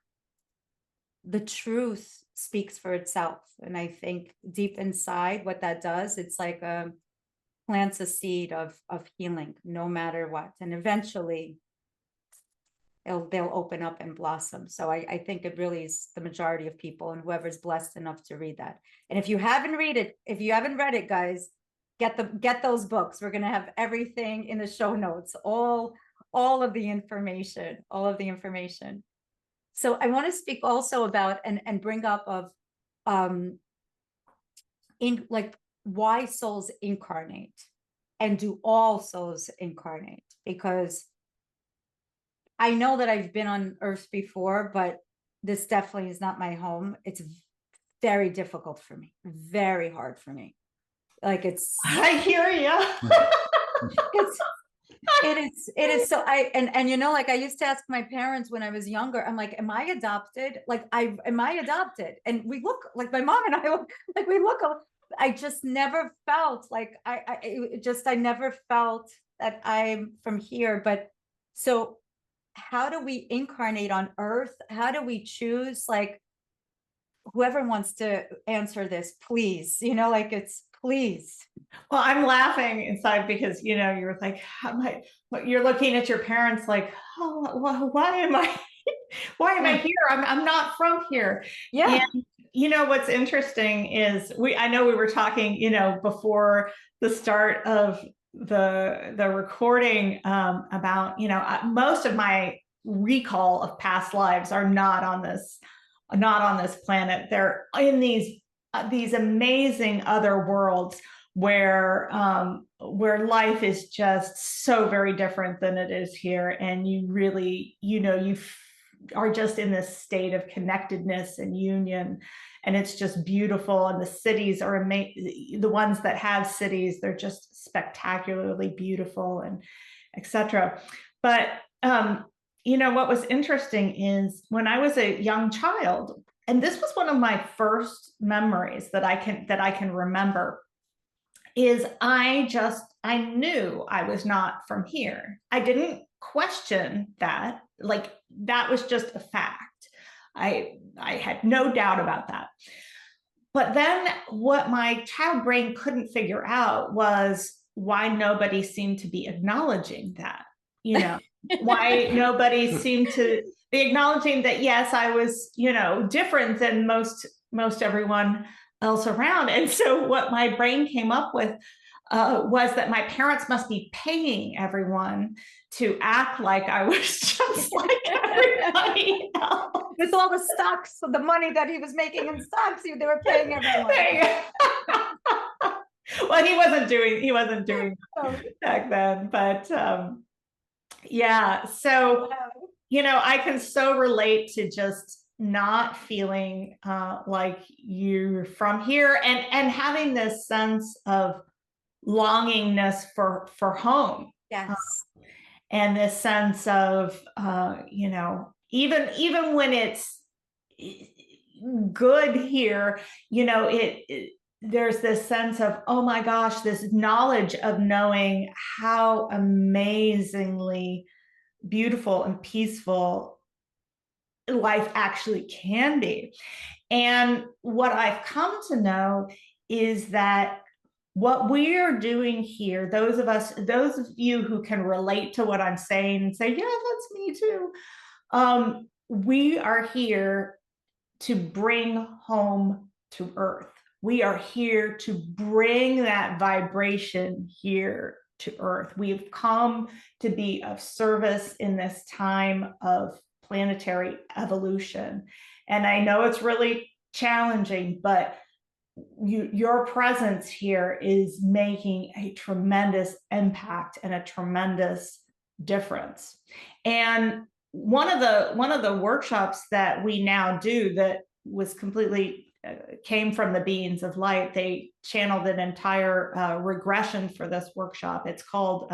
the truth speaks for itself. And I think deep inside what that does, it's like plants a seed of healing, no matter what. And eventually they'll open up and blossom. So I think it really is the majority of people, and whoever's blessed enough to read that. And if you haven't read it, guys, get those books. We're going to have everything in the show notes, all all of the information, all of the information. So I want to speak also about and bring up of in like why souls incarnate, and do all souls incarnate? Because I know that I've been on Earth before, but this definitely is not my home. It's very difficult for me, very hard for me. Like I hear you. It is so and you know, like I used to ask my parents when I was younger, I'm like, am I adopted? Like am I adopted? And we look like my mom and I look like we look, I just never felt like I never felt that I'm from here. But so how do we incarnate on Earth? How do we choose? Like, whoever wants to answer this, please, you know, like it's please. Well, I'm laughing inside because, you know, you're like, you're looking at your parents like, oh, why am I here? I'm not from here. Yeah. And you know, what's interesting is I know we were talking, you know, before the start of the recording, about, you know, most of my recall of past lives are not on this planet. They're in these amazing other worlds where life is just so very different than it is here, and you really, you know, you are just in this state of connectedness and union, and it's just beautiful. And the cities are amazing. The ones that have cities, they're just spectacularly beautiful, and etc. But you know, what was interesting is when I was a young child, and this was one of my first memories that I can remember, is I knew I was not from here. I didn't question that. Like, that was just a fact. I had no doubt about that. But then what my child brain couldn't figure out was why nobody seemed to be acknowledging that, you know, why nobody seemed to be acknowledging that, yes, I was, you know, different than most everyone else around. And so what my brain came up with was that my parents must be paying everyone to act like I was just like everybody else. With all the stocks, so the money that he was making in stocks, they were paying everyone. Well, he wasn't doing back then, but yeah. So, you know, I can so relate to just not feeling like you're from here, and having this sense of longingness for home. Yes. And this sense of you know, even when it's good here, you know, there's this sense of, oh my gosh, this knowledge of knowing how amazingly beautiful and peaceful life actually can be. And what I've come to know is that what we are doing here, those of you who can relate to what I'm saying and say, yeah, that's me too. We are here to bring home to Earth. We are here to bring that vibration here to Earth. We've come to be of service in this time of planetary evolution. And I know it's really challenging, but your presence here is making a tremendous impact and a tremendous difference. And one of the workshops that we now do that was completely came from the beings of light. They channeled an entire regression for this workshop. It's called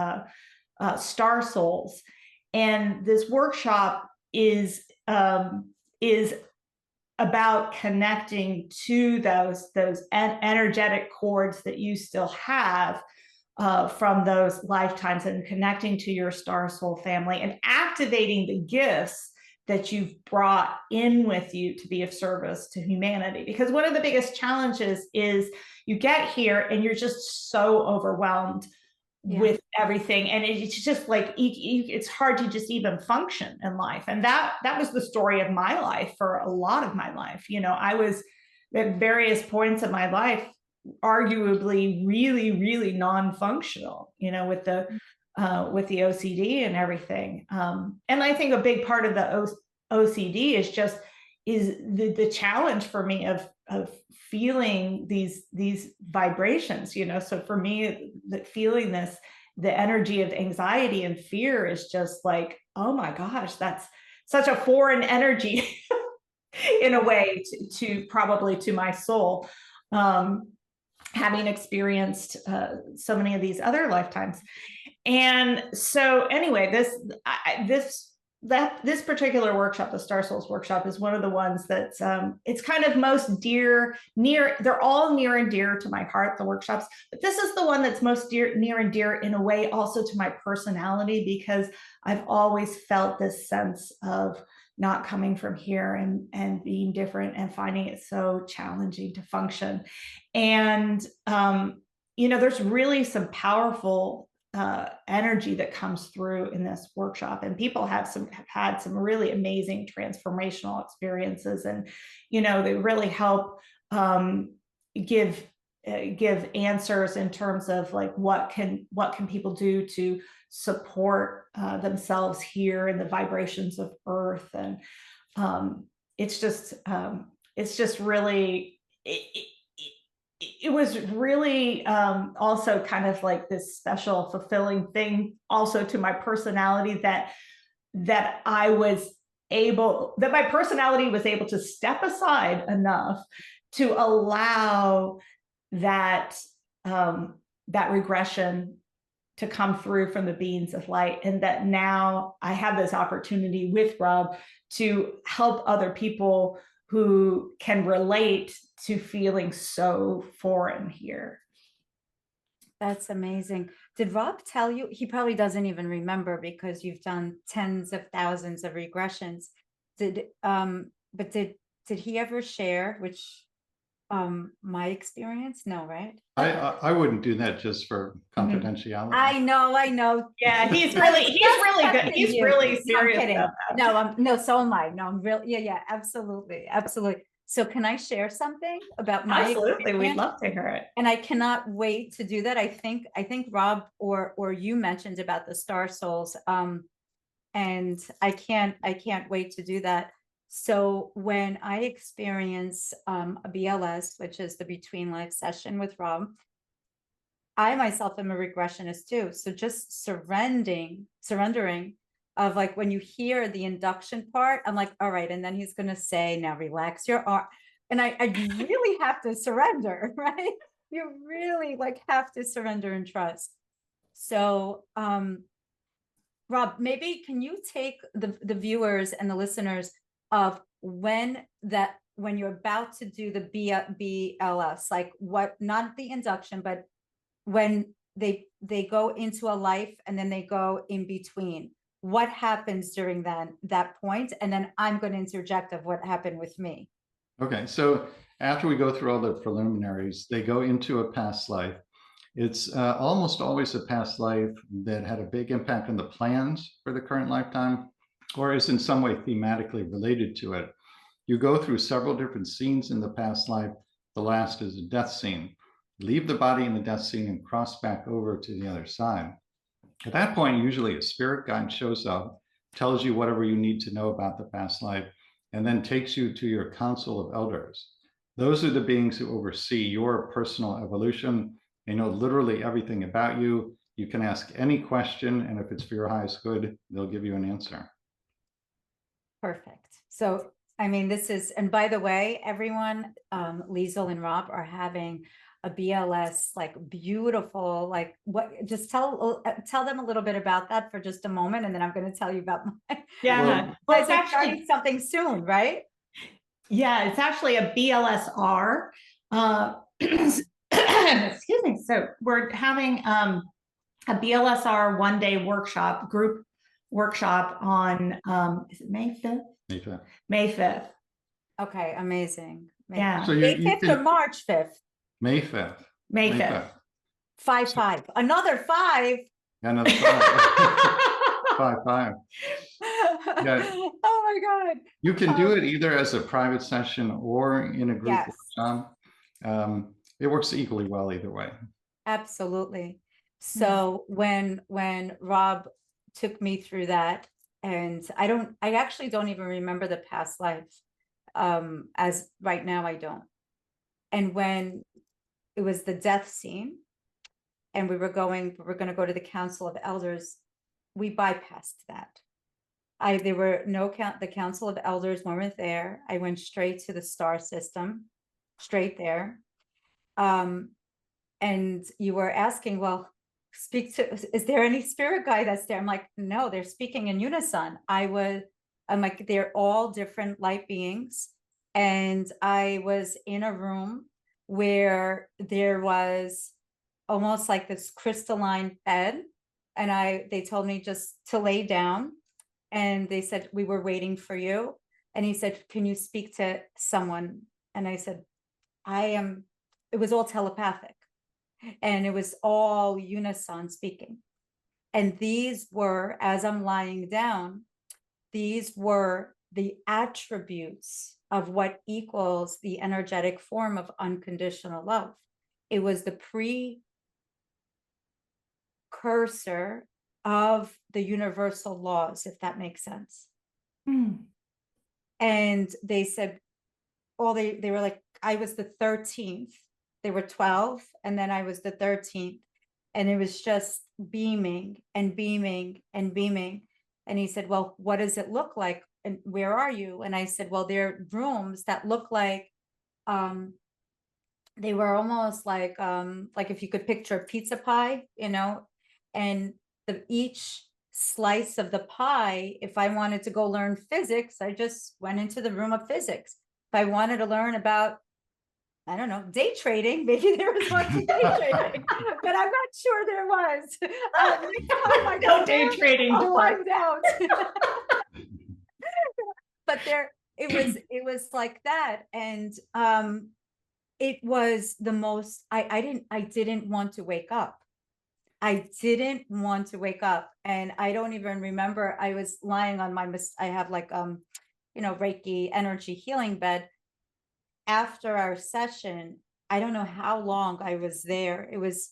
Star Souls, and this workshop is about connecting to those energetic cords that you still have from those lifetimes, and connecting to your star soul family and activating the gifts that you've brought in with you to be of service to humanity. Because one of the biggest challenges is you get here and you're just so overwhelmed with everything, and it's just like it's hard to just even function in life. And that was the story of my life for a lot of my life. You know, I was at various points of my life arguably really non-functional, you know, with the with the OCD and everything. And I think a big part of the OCD is the challenge for me of feeling these vibrations, you know. So for me, feeling the energy of anxiety and fear is just like, oh my gosh, that's such a foreign energy in a way to probably to my soul, having experienced so many of these other lifetimes. And so anyway, this particular workshop, the Star Souls workshop, is one of the ones that's it's kind of most near. They're all near and dear to my heart, the workshops, but this is the one that's most near and dear in a way also to my personality, because I've always felt this sense of not coming from here and being different and finding it so challenging to function. And you know, there's really some powerful energy that comes through in this workshop, and people have had some really amazing transformational experiences, and you know, they really help give answers in terms of like what can people do to support themselves here in the vibrations of Earth. And it's just really it was really also kind of like this special, fulfilling thing also to my personality, that my personality was able to step aside enough to allow that regression to come through from the beings of light. And that now I have this opportunity with Rob to help other people who can relate to feeling so foreign here. That's amazing. Did Rob tell you? He probably doesn't even remember, because you've done tens of thousands of regressions. But did he ever share my experience? No, right? I wouldn't do that just for confidentiality. I know. Yeah, he's really good. He's really serious about that. No, so am I. No, I'm really, yeah, absolutely. So can I share something about my Absolutely, experience? we'd love to hear it. And I cannot wait to do that. I think Rob or you mentioned about the Star Souls, and I can't wait to do that. So when I experience a BLS, which is the Between Life session with Rob, I myself am a regressionist too. So just surrendering of like, when you hear the induction part, I'm like, all right. And then he's going to say, now relax your arm. And I really have to surrender, right? You really like have to surrender and trust. So, Rob, maybe can you take the viewers and the listeners of when you're about to do the BLS, like what, not the induction, but when they go into a life and then they go in between, what happens during that point? And then I'm going to interject of what happened with me. Okay, so after we go through all the preliminaries, they go into a past life. It's almost always a past life that had a big impact on the plans for the current lifetime, or is in some way thematically related to it. You go through several different scenes in the past life. The last is a death scene. Leave the body in the death scene and cross back over to the other side. At that point, usually a spirit guide shows up, tells you whatever you need to know about the past life, and then takes you to your council of elders. Those are the beings who oversee your personal evolution. They know literally everything about you. You can ask any question, and if it's for your highest good, they'll give you an answer. Perfect. So, I mean, this is, and by the way, everyone, Liesel and Rob are having a BLS, like beautiful, like what, just tell them a little bit about that for just a moment. And then I'm going to tell you about my, well it's actually starting something soon, right? Yeah, it's actually a BLSR. Excuse me. So we're having a BLSR one-day workshop, group workshop on, is it May 5th? May 5th. May 5th. Okay, amazing. Yeah. So May 5th or March 5th? May 5th. May 5th. 5-5. Another 5. Another 5. 5. Yeah. Oh my God. You can do it either as a private session or in a group workshop. It works equally well either way. Absolutely. So when Rob took me through that, and I actually don't even remember the past life. As right now, I don't. And when it was the death scene, and we were going to go to the Council of Elders, we bypassed that. There were no the Council of Elders weren't there. I went straight to the star system, straight there. And you were asking, well, is there any spirit guide that's there? I'm like, no, they're speaking in unison. I'm like, they're all different light beings. And I was in a room where there was almost like this crystalline bed. And they told me just to lay down. And they said, we were waiting for you. And he said, can you speak to someone? And I said, it was all telepathic. And it was all unison speaking. And these were, as I'm lying down, these were the attributes of what equals the energetic form of unconditional love. It was the precursor of the universal laws, if that makes sense. And they said, they were like, I was the 13th. They were 12, and then I was the 13th. And it was just beaming and beaming and beaming. And he said, well, what does it look like? And where are you? And I said, well, there are rooms that look like, they were almost like if you could picture a pizza pie, and each slice of the pie, if I wanted to go learn physics, I just went into the room of physics. If I wanted to learn about, I don't know, day trading, maybe there was one for day trading, but I'm not sure there was. No day trading. I'll find out. But it was like that. And it was the most, I didn't want to wake up. I didn't want to wake up. And I don't even remember, I was lying on I have like, Reiki energy healing bed. After our session, I don't know how long I was there. It was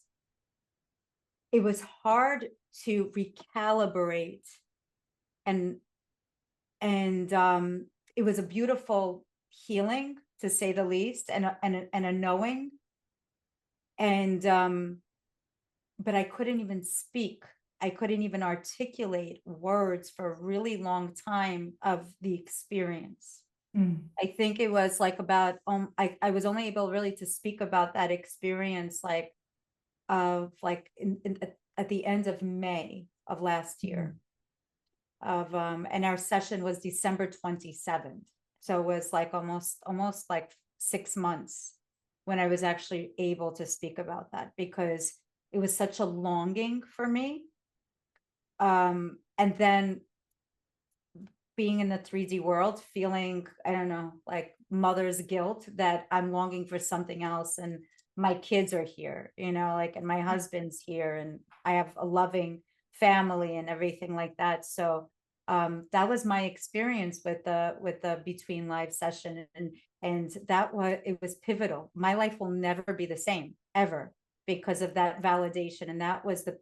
hard to recalibrate, and it was a beautiful healing, to say the least, and a knowing. And but I couldn't even speak. I couldn't even articulate words for a really long time of the experience. I think it was like about, I was only able really to speak about that experience at the end of May of last year. And our session was December 27th. So it was like almost like 6 months when I was actually able to speak about that, because it was such a longing for me. And then being in the 3D world, feeling, I don't know, like mother's guilt that I'm longing for something else, and my kids are here, and my husband's here, and I have a loving family and everything like that. So that was my experience with the Between Live session, and it was pivotal. My life will never be the same ever because of that validation, and that was the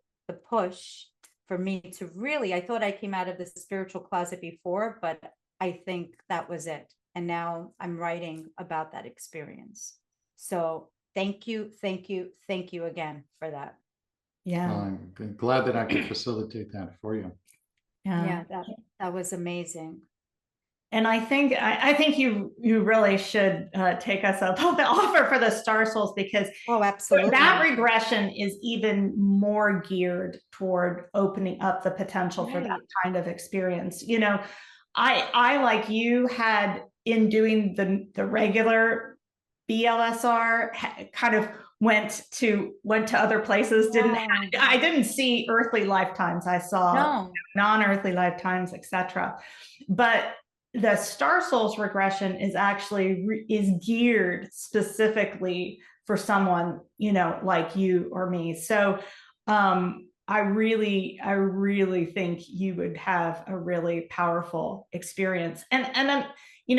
push for me to really, I thought I came out of the spiritual closet before, but I think that was it. And now I'm writing about that experience. So thank you again for that. Yeah. Well, I'm glad that I could facilitate that for you. Yeah, that was amazing. And I think you really should take us up on the offer for the Star Souls, because absolutely, that regression is even more geared toward opening up the potential for that kind of experience. I like you had, in doing the regular BLSR, kind of went to other places. I didn't see earthly lifetimes. I saw non-earthly lifetimes, etc. But the Star Souls regression is geared specifically for someone, like you or me. So I really think you would have a really powerful experience. And then,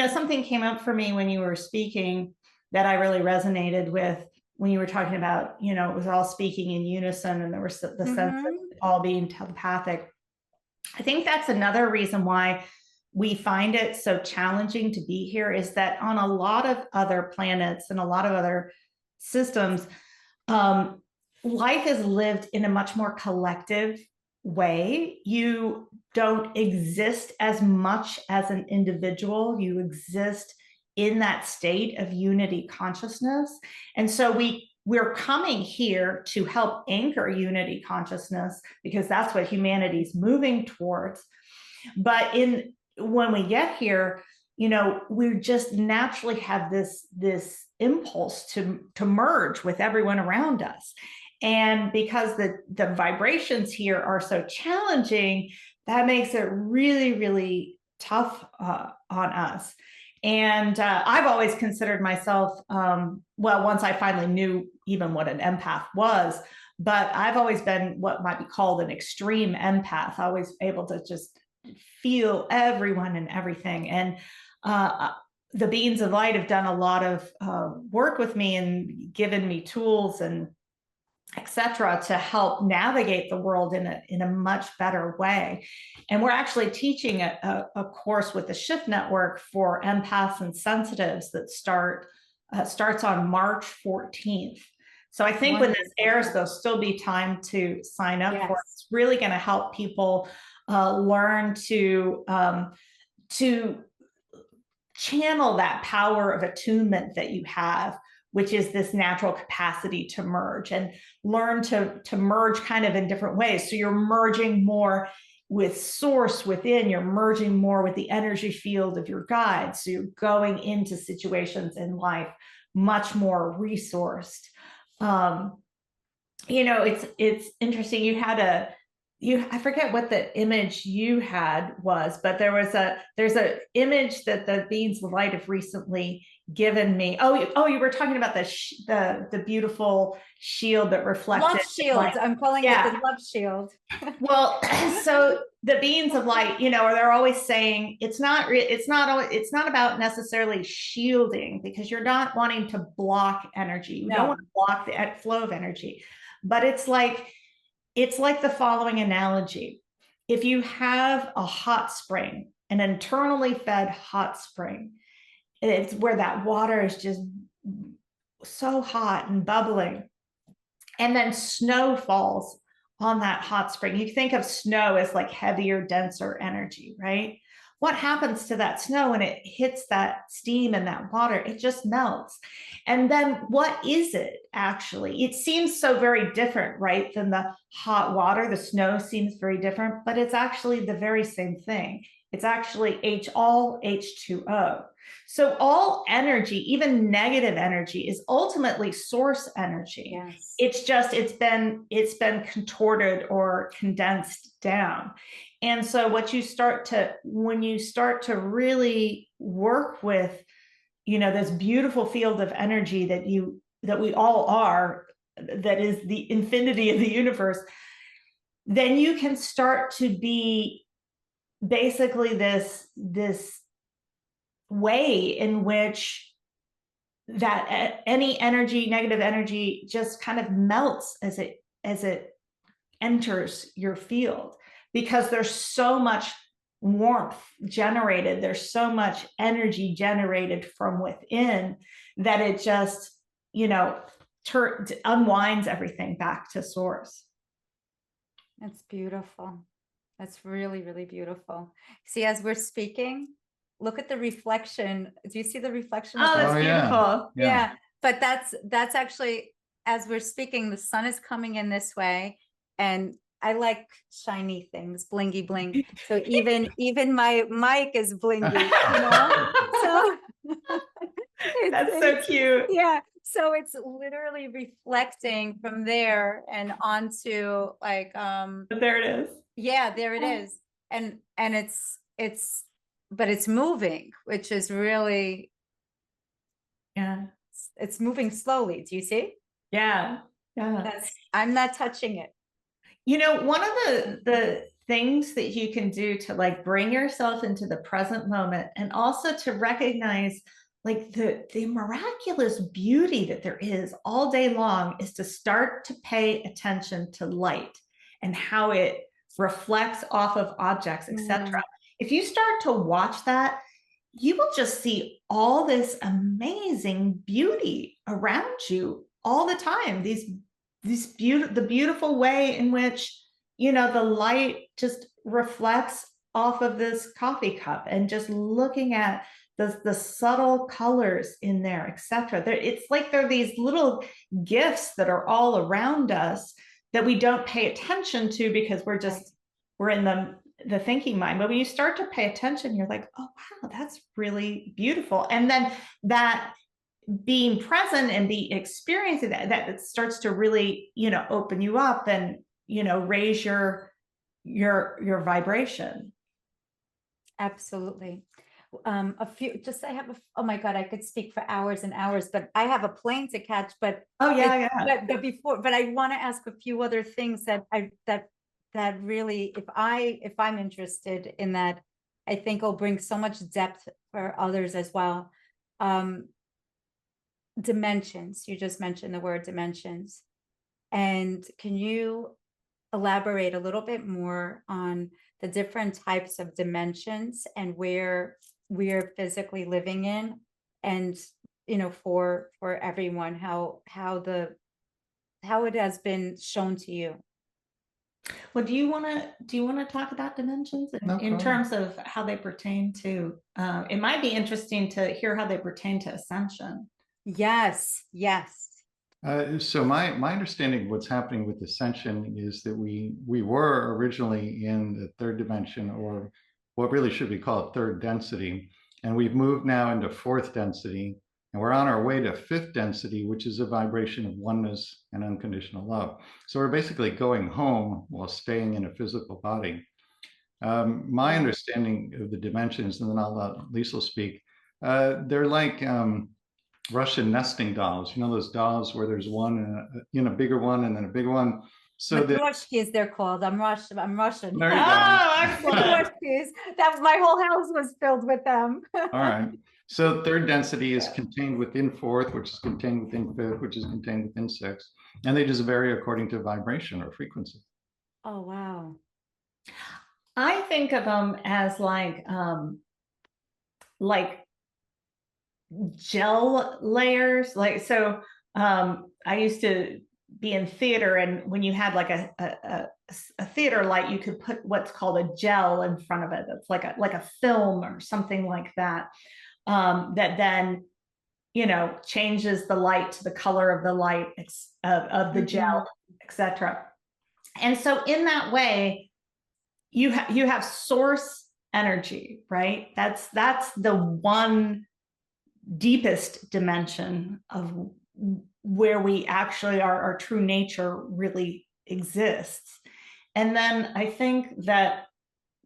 something came up for me when you were speaking that I really resonated with, when you were talking about, you know, it was all speaking in unison and there was the sense of all being telepathic. I think that's another reason why we find it so challenging to be here, is that on a lot of other planets and a lot of other systems, life is lived in a much more collective way. You don't exist as much as an individual. You exist in that state of unity consciousness. And so we're coming here to help anchor unity consciousness, because that's what humanity's moving towards. But when we get here, you know, we just naturally have this impulse to merge with everyone around us. And because the vibrations here are so challenging, that makes it really, really tough on us. And I've always considered myself, well, once I finally knew even what an empath was, but I've always been what might be called an extreme empath, always able to just feel everyone and everything. And the beings of light have done a lot of work with me and given me tools and etc. to help navigate the world in a much better way. And we're actually teaching a course with the Shift Network for empaths and sensitives that starts on March 14th. So I think when this airs, there'll still be time to sign up for it. It's really going to help people learn to channel that power of attunement that you have, which is this natural capacity to merge, and learn to merge kind of in different ways. So you're merging more with source within, you're merging more with the energy field of your guides. So you're going into situations in life much more resourced. You know, it's interesting. You had I forget what the image you had was, but there's an image that the beings of light have recently given me. Oh, you were talking about the beautiful shield that reflected love shield. light. I'm calling it the love shield. Well, so the beings of light, you know, they're always saying it's not about necessarily shielding, because you're not wanting to block energy. You don't want to block the flow of energy, but it's like the following analogy. If you have a hot spring, an internally fed hot spring, it's where that water is just so hot and bubbling, and then snow falls on that hot spring. You think of snow as like heavier, denser energy, right? What happens to that snow when it hits that steam and that water? It just melts. And then what is it actually? It seems so very different, right? Than the hot water. The snow seems very different, but it's actually the very same thing. It's actually all H2O. So all energy, even negative energy, is ultimately source energy. Yes. It's just, it's been contorted or condensed down. And so when you start to really work with, you know, this beautiful field of energy that we all are, that is the infinity of the universe, then you can start to be basically this way in which that any energy, negative energy, just kind of melts as it enters your field, because there's so much warmth generated, there's so much energy generated from within, that it just, you know, unwinds everything back to source. That's beautiful. That's really, really beautiful. See, as we're speaking, look at the reflection. Do you see the reflection? Oh, that's beautiful. Yeah. But that's actually, as we're speaking, the sun is coming in this way, and I like shiny things, blingy bling. So even my mic is blingy, you know? So that's so cute. Yeah. So it's literally reflecting from there and onto like But there it is. Yeah, there it is. And but it's moving, which is really, it's moving slowly. Do you see? Yeah. I'm not touching it. You know, one of the things that you can do to like bring yourself into the present moment, and also to recognize like the miraculous beauty that there is all day long is to start to pay attention to light and how it reflects off of objects, etc. If you start to watch that, you will just see all this amazing beauty around you all the time. The beautiful way in which, you know, the light just reflects off of this coffee cup, and just looking at the subtle colors in there, etc. It's like there are these little gifts that are all around us that we don't pay attention to because we're in the thinking mind. But when you start to pay attention, you're like, oh wow, that's really beautiful. And then that being present and the experiencing that starts to really, you know, open you up and, you know, raise your vibration. Absolutely. I have oh my God, I could speak for hours and hours, but I have a plane to catch. But oh yeah, but I want to ask a few other things that really, if I'm interested in that, I think will bring so much depth for others as well. Dimensions. You just mentioned the word dimensions, and can you elaborate a little bit more on the different types of dimensions and where we are physically living in, and, you know, for everyone, how it has been shown to you? Well, do you want to talk about dimensions in terms of how they pertain to, it might be interesting to hear how they pertain to ascension. Yes. So my understanding of what's happening with ascension is that we were originally in the third dimension, or what really should be called third density, and we've moved now into fourth density, and we're on our way to fifth density, which is a vibration of oneness and unconditional love. So we're basically going home while staying in a physical body. My understanding of the dimensions, and then I'll let Liesel speak, they're like Russian nesting dolls. You know those dolls where there's one, a bigger one, and then a bigger one. So Matryoshkis, they're called. I'm Russian. There you go. Oh, excellent. That my whole house was filled with them. All right. So third density is contained within fourth, which is contained within fifth, which is contained within sixth, and they just vary according to vibration or frequency. Oh wow. I think of them as like gel layers. Like, so I used to be in theater, and when you had like a theater light, you could put what's called a gel in front of it. It's like a film or something like that, that then, you know, changes the light to the color of the light of the gel, etc. And so in that way, you have source energy, right? That's the one deepest dimension of where we actually our true nature really exists. And then I think that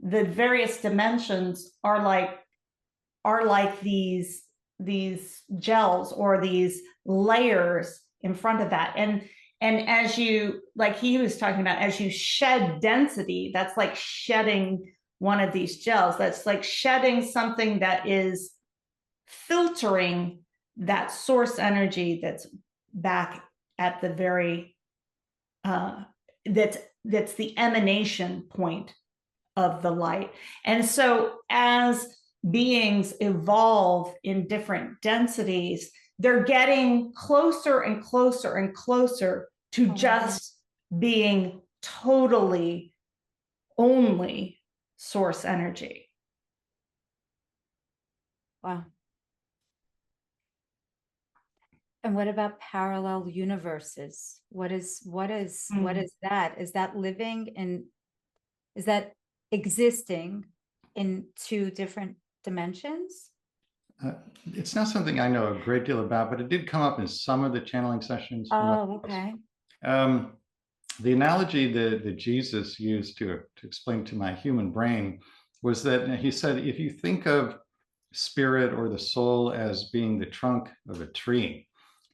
the various dimensions are like these gels or these layers in front of that. And as you, like he was talking about, as you shed density, that's like shedding one of these gels. That's like shedding something that is filtering that source energy that's back at the very that's the emanation point of the light. And so as beings evolve in different densities, they're getting closer and closer and closer to just being totally only source energy. Wow. And what about parallel universes? What is that? Is that living in, is that existing in two different dimensions? It's not something I know a great deal about, but it did come up in some of the channeling sessions. Oh, okay. The analogy that Jesus used to explain to my human brain was that he said, if you think of spirit or the soul as being the trunk of a tree,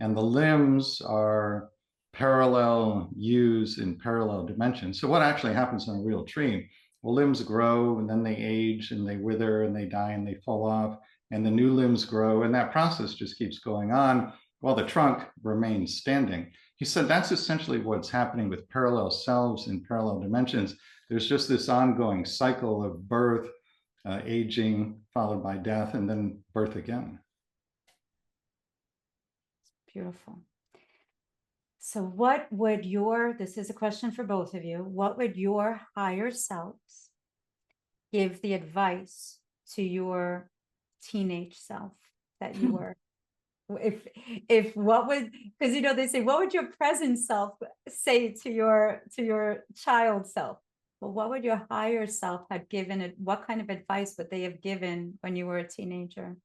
and the limbs are parallel views in parallel dimensions. So what actually happens on a real tree? Well, limbs grow and then they age and they wither and they die and they fall off. and the new limbs grow, and that process just keeps going on while the trunk remains standing. He said that's essentially what's happening with parallel selves in parallel dimensions. There's just this ongoing cycle of birth, aging, followed by death, and then birth again. Beautiful. So this is a question for both of you, what would your higher selves give the advice to your teenage self that you were? If what would, because they say, what would your present self say to your child self? Well, what would your higher self have given it? What kind of advice would they have given when you were a teenager?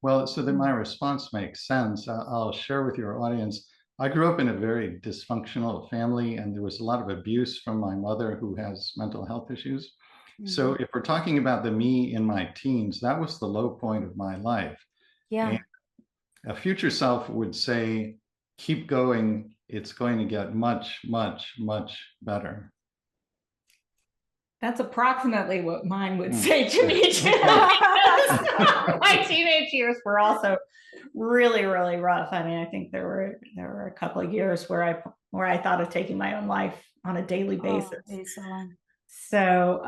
Well, so that my response makes sense, I'll share with your audience. I grew up in a very dysfunctional family, and there was a lot of abuse from my mother, who has mental health issues. So if we're talking about the me in my teens, that was the low point of my life. Yeah. And a future self would say, keep going. It's going to get much, much, much better. That's approximately what mine would say to me too. My teenage years were also really, really rough. I mean, I think there were a couple of years where I thought of taking my own life on a daily basis. So,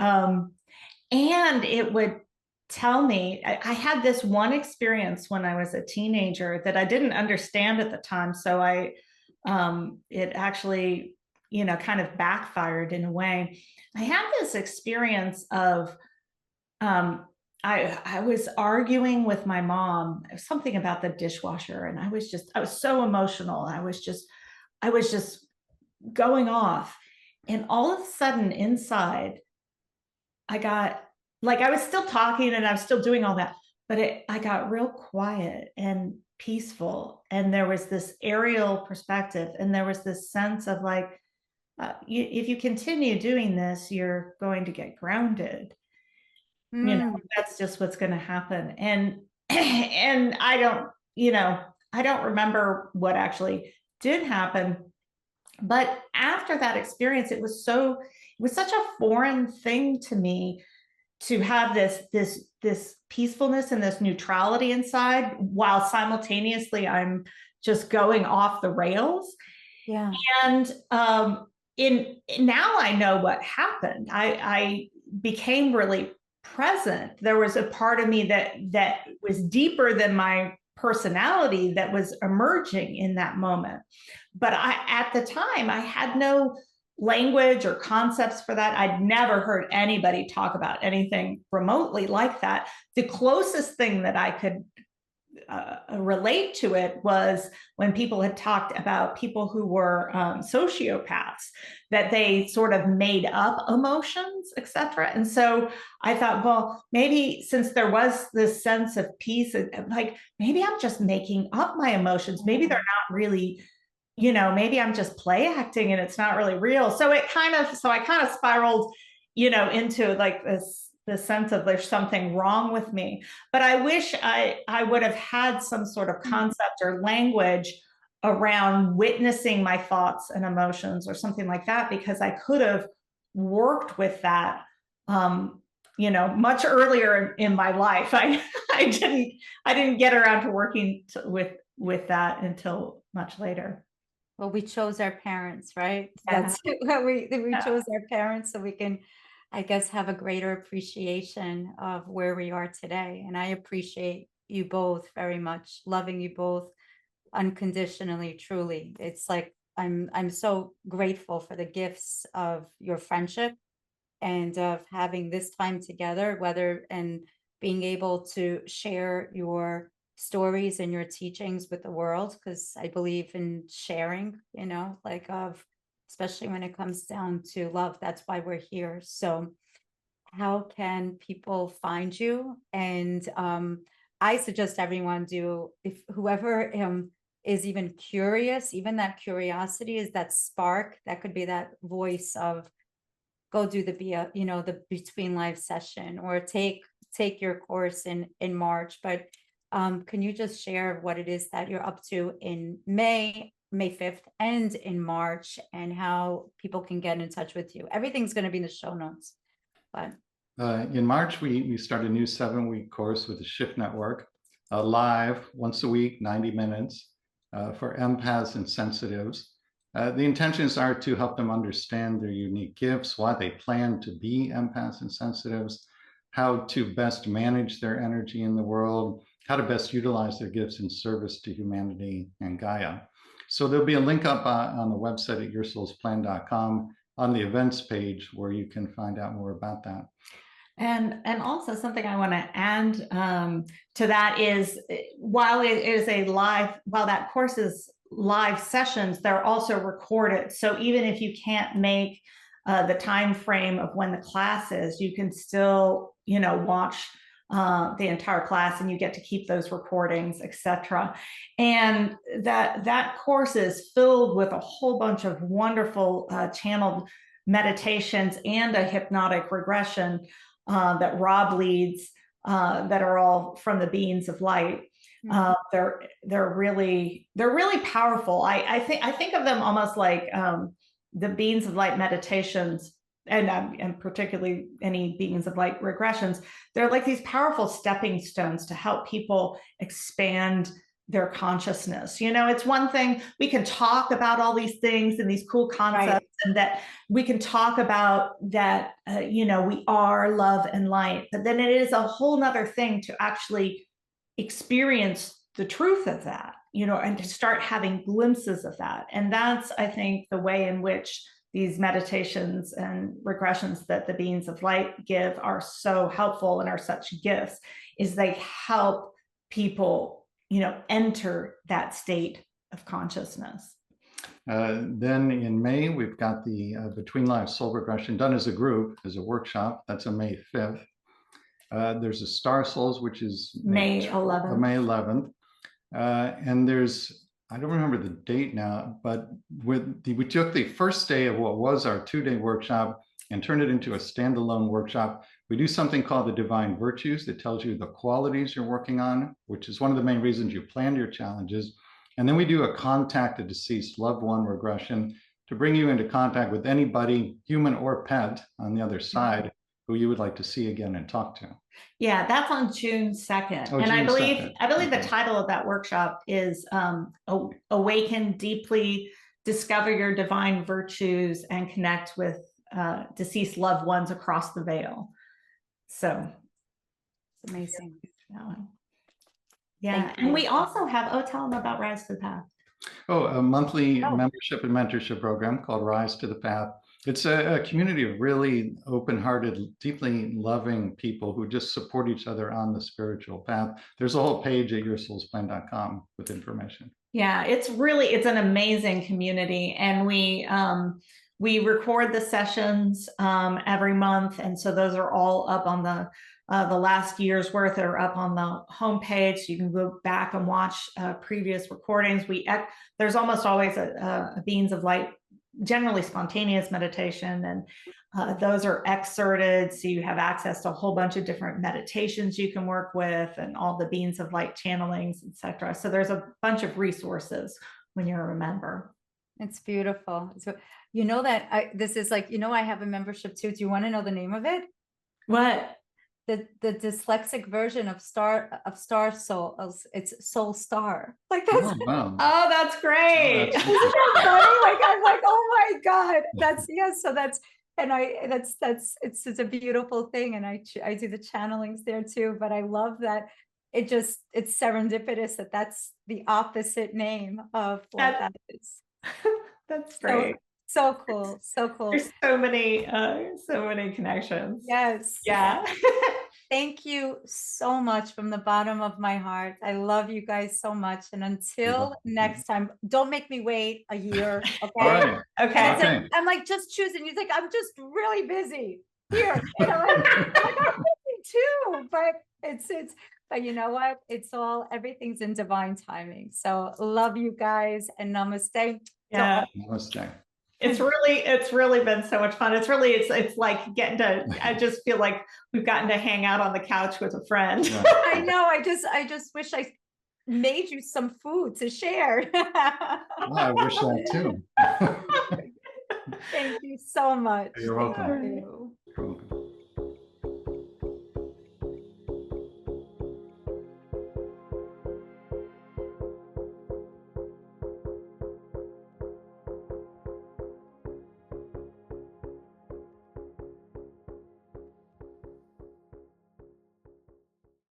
and it would tell me, I had this one experience when I was a teenager that I didn't understand at the time. So it actually, kind of backfired in a way. I had this experience of, I was arguing with my mom, something about the dishwasher, and I was so emotional. I was just going off. And all of a sudden inside, I was still talking and I was still doing all that, but I got real quiet and peaceful. And there was this aerial perspective, and there was this sense of like, if you continue doing this, you're going to get grounded. That's just what's going to happen. And I don't remember what actually did happen. But after that experience, it was such a foreign thing to me to have this peacefulness and this neutrality inside, while simultaneously I'm just going off the rails. Yeah. And now I know what happened. I became really present. There was a part of me that was deeper than my personality that was emerging in that moment. But at the time, I had no language or concepts for that. I'd never heard anybody talk about anything remotely like that. The closest thing that I could relate to it was when people had talked about people who were sociopaths, that they sort of made up emotions, etc. And so I thought, well, maybe since there was this sense of peace, like maybe I'm just making up my emotions. Maybe they're not really, maybe I'm just play acting and it's not really real. So I kind of spiraled, into like the sense of there's something wrong with me. But I wish I would have had some sort of concept or language around witnessing my thoughts and emotions or something like that, because I could have worked with that, much earlier in my life. I didn't get around to working with that until much later. Well, we chose our parents, right? Yeah. That's what we chose our parents so we can, I guess, have a greater appreciation of where we are today. And I appreciate you both very much, loving you both unconditionally, truly. It's like I'm so grateful for the gifts of your friendship and of having this time together, and being able to share your stories and your teachings with the world, because I believe in sharing, especially when it comes down to love. That's why we're here. So how can people find you? And I suggest everyone if whoever is even curious, even that curiosity is that spark, that could be that voice of go do the between life session, or take your course in March. But can you just share what it is that you're up to in May 5th and in March, and how people can get in touch with you? Everything's going to be in the show notes. But In March, we start a new 7-week course with the Shift Network, live once a week, 90 minutes for empaths and sensitives. The intentions are to help them understand their unique gifts, why they plan to be empaths and sensitives, how to best manage their energy in the world, how to best utilize their gifts in service to humanity and Gaia. So there'll be a link up on the website at yoursoulsplan.com on the events page where you can find out more about that. And also something I want to add to that is, while it is while that course is live sessions, they're also recorded. So even if you can't make the time frame of when the class is, you can still, watch the entire class, and you get to keep those recordings, etc. And that course is filled with a whole bunch of wonderful channeled meditations and a hypnotic regression that Rob leads, that are all from the beings of light. They're really powerful. I think of them almost like the beings of light meditations, and particularly any beings of light regressions. They're like these powerful stepping stones to help people expand their consciousness. It's one thing, we can talk about all these things and these cool concepts, right, and that we can talk about that, we are love and light, but then it is a whole nother thing to actually experience the truth of that, and to start having glimpses of that. And that's, I think, the way in which these meditations and regressions that the beings of light give are so helpful and are such gifts, is they help people enter that state of consciousness. Then in May, we've got the Between Lives Soul Regression done as a group, as a workshop. That's on May 5th. There's a Star Souls, which is May 11th. May 11th. And there's, I don't remember the date now, but we took the first day of what was our 2-day workshop and turned it into a standalone workshop. We do something called the Divine Virtues that tells you the qualities you're working on, which is one of the main reasons you planned your challenges. And then we do a contact a deceased loved one regression to bring you into contact with anybody, human or pet, on the other side, who you would like to see again and talk to. Yeah, that's on June 2nd. Oh, and June 2nd. I believe Okay. The title of that workshop is Awaken Deeply, Discover Your Divine Virtues, and Connect with Deceased Loved Ones Across the Veil. So It's amazing. Yeah. And we also have, tell them about Rise to the Path. A monthly membership and mentorship program called Rise to the Path. It's a community of really open-hearted, deeply loving people who just support each other on the spiritual path. There's a whole page at yoursoulsplan.com with information. Yeah, it's an amazing community, and we record the sessions every month, and so those are all up on the last year's worth are up on the homepage. So you can go back and watch previous recordings. There's almost always a Beings of Light, generally spontaneous meditation, and those are excerpted, so you have access to a whole bunch of different meditations you can work with, and all the Beings of Light channelings, etc. So there's a bunch of resources when you're a member. It's beautiful. So this is like, I have a membership too. Do you want to know the name of it? What? The dyslexic version of Star Soul. It's Soul Star. Like that's oh, that's great. Isn't that funny? Like I'm like, oh my God. It's a beautiful thing. And I do the channelings there too. But I love that it's serendipitous that's the opposite name of what that is. That's great. So cool. So cool. There's so many connections. Yes. Yeah. Thank you so much from the bottom of my heart. I love you guys so much. And until next time, don't make me wait a year. Okay. All right. Okay. I'm like, just choosing. You think I'm just really busy here. I'm busy too, but but you know what? Everything's in divine timing. So love you guys, and namaste. Yeah. Namaste. It's really been so much fun. It's like I just feel like we've gotten to hang out on the couch with a friend. Yeah. I know. I just wish I made you some food to share. I wish that too. Thank you so much. You're welcome. Thank you. You're welcome.